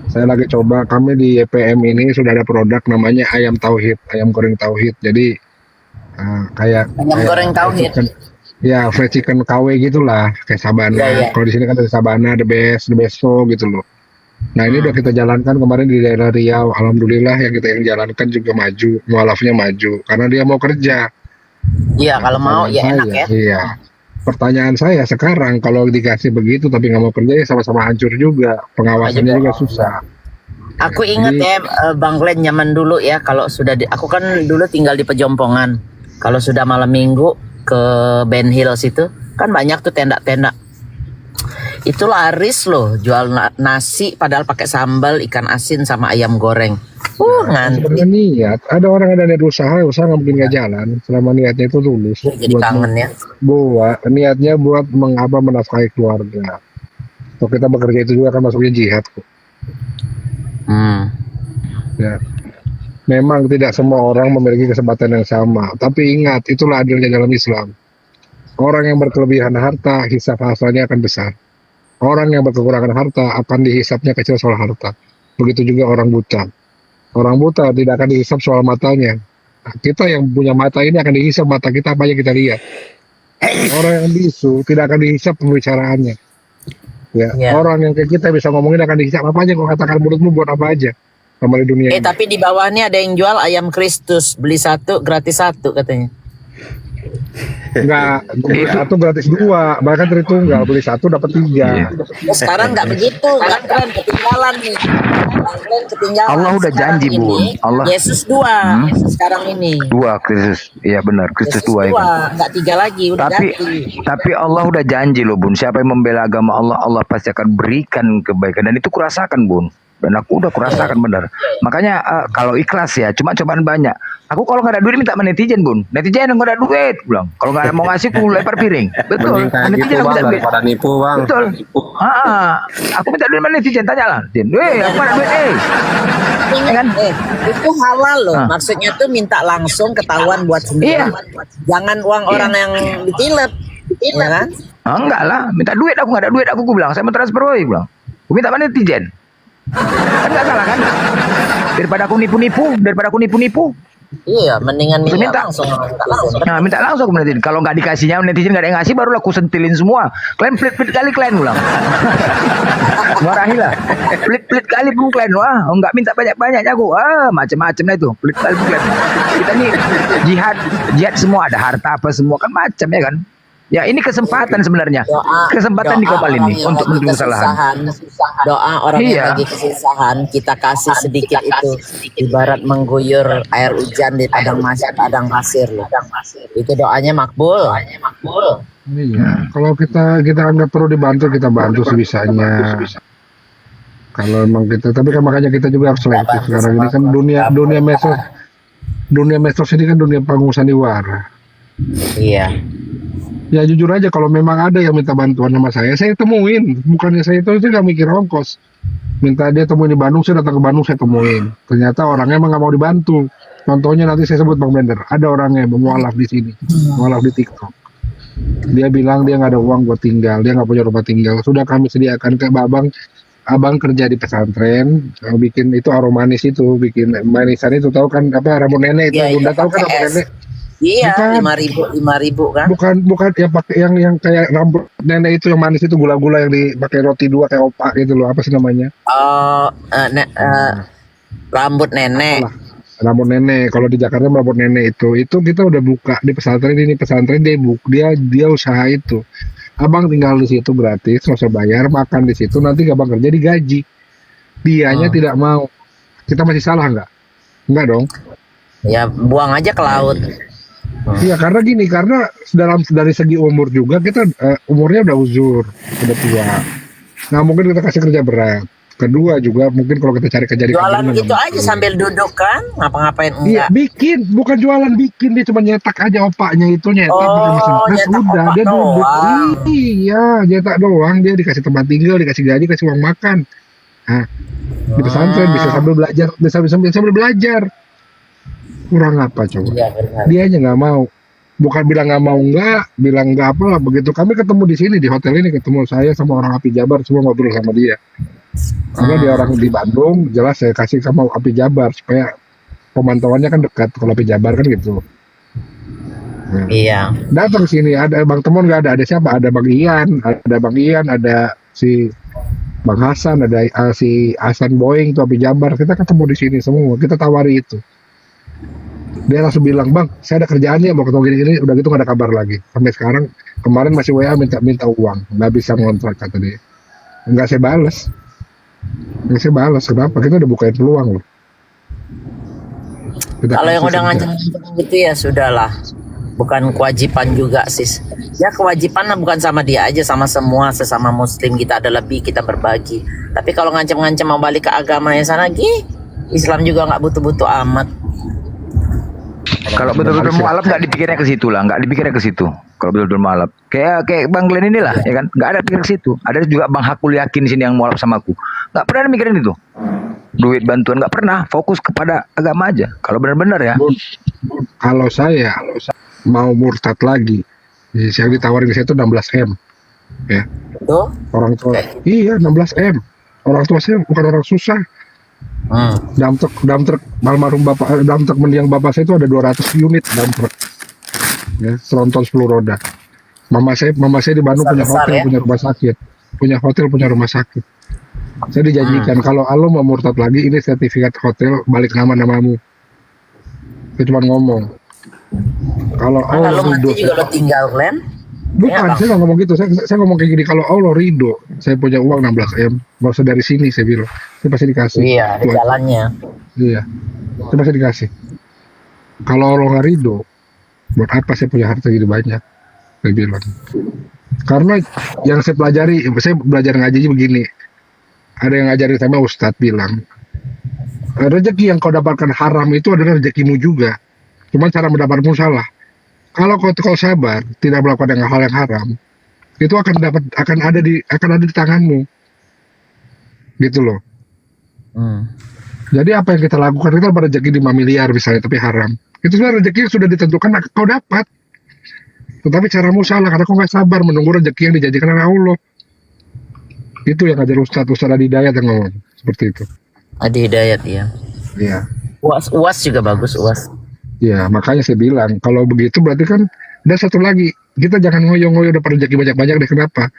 S1: Saya lagi coba, kami di YPM ini sudah ada produk namanya ayam tauhid, ayam goreng tauhid. Jadi kayak
S3: Ayam goreng tauhid.
S1: ya fried chicken KW gitulah, kayak Sabana.
S3: Iya, iya.
S1: Kalau di sini kan ada Sabana, the besto gitu loh. Nah ini udah kita jalankan kemarin di daerah Riau. Alhamdulillah yang kita yang jalankan juga maju, mualafnya maju karena dia mau kerja.
S3: Iya, kalau mau ya
S1: Pertanyaan
S3: enak
S1: saya,
S3: ya.
S1: Iya. Pertanyaan saya sekarang kalau dikasih begitu tapi nggak mau kerja ya sama-sama hancur juga. Pengawasannya juga susah.
S3: Aku ingat
S1: Jadi-
S3: ya Bang Glenn zaman dulu ya, kalau sudah aku kan dulu tinggal di Pejompongan. Kalau sudah malam minggu ke Ben Hills itu kan banyak tuh tenda-tenda. Itu laris loh, jual nasi padahal pakai sambal, ikan asin sama ayam goreng. Ngantri.
S1: Sebenarnya niat, ada orang ada niat usaha nggak mungkin nggak jalan selama niatnya itu tulus.
S3: Jadi kangen ya.
S1: Niatnya buat menafkahi keluarga. Kalau kita bekerja itu juga kan masuknya jihad kok. Ya. Memang tidak semua orang memiliki kesempatan yang sama, tapi ingat itulah adilnya dalam Islam. Orang yang berkelebihan harta, hisab hasilnya akan besar. Orang yang berkekurangan harta akan dihisapnya kecil soal harta. Begitu juga orang buta. Orang buta tidak akan dihisap soal matanya. Nah, kita yang punya mata ini akan dihisap mata kita apa yang kita lihat. Orang yang bisu tidak akan dihisap pembicaraannya. Ya,
S3: Ya.
S1: orang yang kayak kita bisa ngomongin akan dihisap apa aja. Kau katakan mulutmu buat apa aja sama di dunia ini.
S3: Tapi di bawahnya ada yang jual ayam Kristus, beli satu gratis satu katanya.
S1: Enggak, beli satu gratis dua, bahkan Tritunggal beli satu dapat tiga.
S3: Sekarang nggak begitu, Bang Glenn ketinggalan nih. Bang Glenn ketinggalan.
S4: Allah udah
S3: Sekarang
S4: janji,
S3: ini,
S4: Bun. Allah.
S3: Yesus dua. Sekarang ini.
S4: Dua Kristus, iya benar Kristus
S3: Yesus
S4: dua itu.
S3: nggak tiga lagi, udah
S4: Tapi
S3: ganti.
S4: tapi Allah udah janji loh Bun, siapa yang membela agama Allah, Allah pasti akan berikan kebaikan dan itu kurasakan Bun. Dan aku udah kurasakan benar. Makanya kalau ikhlas ya, cuma-cuman banyak. Aku kalau nggak ada duit minta sama netizen Bun. Netizen nggak ada duit, bilang. Kalau nggak mau ngasih, aku lempar piring. Betul.
S10: Mending kayak gitu
S4: Netizen
S10: bang
S4: minta duit.
S10: daripada nipu bang.
S4: Betul. Aku minta duit sama netizen, tanyalah. Aku ada duit,
S3: Ingat,
S4: kan?
S3: itu halal loh. Maksudnya tuh minta langsung ketahuan buat sendiri.
S4: Iya.
S3: Jangan uang orang yang ditilep. Ya kan?
S4: Enggak lah, minta duit, aku nggak ada duit, aku bilang, saya mau transfer woy, bilang. Aku minta sama netizen. Kan nggak salah kan? Daripada aku nipu.
S3: Iya, mendingan
S4: Minta.
S3: langsung.
S4: Nah, minta langsung ke netizen. Kalau nggak dikasihnya netizen nggak ada yang ngasih, baru aku sentilin semua. Kalian pelit-pelit kali kalian bilang. Marahilah. Pelit-pelit kali pun kalian. Wah, nggak minta banyak-banyaknya aku. Macam-macam lah itu. Pelit kali pun kalian. Kita nih jihad semua, ada harta apa semua kan macam ya kan. Ya ini kesempatan sebenarnya. Kesempatan di kapal ini untuk menuju kesalahan.
S3: Doa orang
S4: Iya.
S3: yang lagi kesusahan, kita kasih sedikit itu. Ibarat mengguyur air hujan di padang pasir loh. Itu doanya makbul.
S1: Iya, kalau kita nggak perlu dibantu, kita bantu sebisanya. Kalau emang kita, tapi kan makanya kita juga harus selektif. Sekarang ini kan dunia medsos ini kan dunia panggung sandiwara.
S3: Iya.
S1: Ya jujur aja kalau memang ada yang minta bantuan sama saya temuin. Bukannya saya itu nggak mikir ongkos. Minta dia temuin di Bandung, saya datang ke Bandung, saya temuin. Ternyata orangnya emang nggak mau dibantu. Contohnya nanti saya sebut Bang Blender. Ada orangnya mualaf di sini, mualaf di TikTok. Dia bilang dia nggak ada uang buat tinggal, dia nggak punya rumah tinggal. Sudah kami sediakan ke abang kerja di pesantren, bikin itu aromanis itu, bikin manisan itu, tahu kan apa rambut nenek itu,
S3: Iya,
S1: Bunda
S3: iya,
S1: tahu kan
S3: pakai
S1: rambut
S3: es.
S1: nenek?
S3: Iya,
S1: Bukan.
S3: 5.000 kan?
S1: Bukan ya pakai yang kayak rambut nenek itu yang manis itu, gula-gula yang dipakai roti dua kayak opak gitu loh, apa sih namanya?
S3: Rambut nenek.
S1: Rambut nenek. Kalau di Jakarta rambut nenek itu kita udah buka di pesantren ini, pesantren dia usaha itu. Abang tinggal di situ gratis, nggak usah bayar, makan di situ, nanti abang kerja digaji. Dianya tidak mau. Kita masih salah nggak? Nggak dong.
S3: Ya buang aja ke laut.
S1: Iya karena dari segi umur juga kita umurnya udah uzur, udah tua. Nggak mungkin kita kasih kerja berat. Kedua juga mungkin kalau kita cari kerja di
S3: Jualan
S1: kantor,
S3: gitu
S1: nggak
S3: aja
S1: mungkin.
S3: sambil duduk kan? Ngapa-ngapain
S1: Iya
S3: enggak?
S1: bikin, bukan jualan bikin, dia cuma nyetak aja opaknya itu nyetak pakai mesin press,
S3: nyetak
S1: udah
S3: opak
S1: dia duduk.
S3: doang.
S1: Iya nyetak doang, dia dikasih tempat tinggal, dikasih gaji, kasih uang makan. Nah, di pesantren bisa sambil belajar, sambil belajar. Kurang apa coba?
S3: Iya benar.
S1: Dia aja nggak mau. Bukan bilang nggak mau bilang nggak apa lah. Begitu kami ketemu di sini di hotel ini, ketemu saya sama orang Api Jabar, semua ngobrol sama dia. Karena dia orang di Bandung, jelas saya kasih sama Api Jabar supaya pemantauannya kan dekat. Kalau Api Jabar kan gitu. Nah,
S3: Iya.
S1: datang sini ada Bang Temon, nggak ada siapa? Ada Bang Ian, ada si Bang Hasan, ada si Hasan Boeing tuh Api Jabar. Kita ketemu di sini semua. Kita tawari itu. Dia langsung bilang, Bang, saya ada kerjaannya mau ketemu gini-gini. Udah gitu nggak ada kabar lagi. Sampai sekarang kemarin masih WA minta uang, nggak bisa ngontrak kata dia. Nggak saya balas. Kenapa? Kita udah bukain peluang loh. Kita
S3: Kalau yang
S1: kasih
S3: udah
S1: kerja.
S3: ngancam-ngancam gitu ya sudahlah. Bukan kewajiban juga sis. Ya kewajiban bukan sama dia aja, sama semua sesama muslim kita ada lebih, kita berbagi. Tapi kalau ngancam-ngancam mau balik ke agama yang sana, Islam juga nggak butuh-butuh amat.
S4: Kalau betul-betul mualaf nggak dipikirnya ke situ lah, nggak dipikirnya ke situ. Kalau betul-betul mualaf, kayak Bang Glenn inilah, ya kan, nggak ada pikir ke situ. Ada juga Bang Hakul Yakin di sini yang mualaf sama aku, nggak pernah mikirin itu. Duit bantuan nggak pernah, fokus kepada agama aja. Kalau benar-benar ya.
S1: Bun, kalau saya mau murtad lagi, saya ditawarin saya itu 16M, ya.
S3: Tuh.
S1: Orang tua, iya 16M. Orang tua saya bukan orang susah. Dump truck almarhum bapak, dump truck mendiang bapak saya itu ada 200 unit dump truck, ya, tronton 10 roda. Mama saya di Bandung punya
S3: Besar-besar
S1: hotel,
S3: ya.
S1: punya rumah sakit. Saya dijanjikan kalau lo mau murtad lagi, ini sertifikat hotel balik namamu. Saya cuma ngomong. Kalau
S3: Mana
S1: Allah
S3: lu mati
S1: ridho,
S3: juga lo tinggal Glenn?
S1: bukan,
S3: Ya, Bang.
S1: saya nggak ngomong gitu. Saya ngomong kayak gini, kalau Allah ridho, saya punya uang 16M, nggak usah dari sini, saya bilang. Saya pasti dikasih.
S3: Iya, ada
S1: Tuh,
S3: jalannya.
S1: iya, saya pasti dikasih. Kalau Allah nggak ridho, buat apa saya punya harta gitu banyak? Saya bilang. Karena yang saya pelajari, saya belajar ngaji begini. Ada yang ngajarin sama Ustadz bilang, rezeki yang kau dapatkan haram itu adalah rezekimu juga. Cuma cara mendapatmu salah. Kalau kau sabar, tidak melakukan hal yang haram, itu akan ada di tanganmu, gitu loh. Jadi apa yang kita lakukan, kita dapat rezeki 5 miliar misalnya, tapi haram. Itu sebenarnya rezeki yang sudah ditentukan kau dapat. Tetapi caramu salah karena kau nggak sabar menunggu rezeki yang dijanjikan oleh Allah. Itu yang ngajar Ustadz Adi Hidayat yang ngomong seperti itu.
S3: Adi Hidayat ya.
S1: Iya.
S3: UAS juga bagus UAS.
S1: Ya, makanya saya bilang, kalau begitu berarti kan ada satu lagi, kita jangan ngoyo-ngoyo dapat rezeki banyak-banyak deh. Kenapa?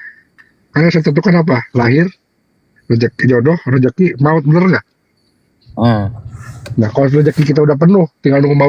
S1: Karena saya tentukan apa? Lahir, rezeki jodoh, rezeki maut, bener nggak? Nah, kalau rezeki kita udah penuh, tinggal nunggu maut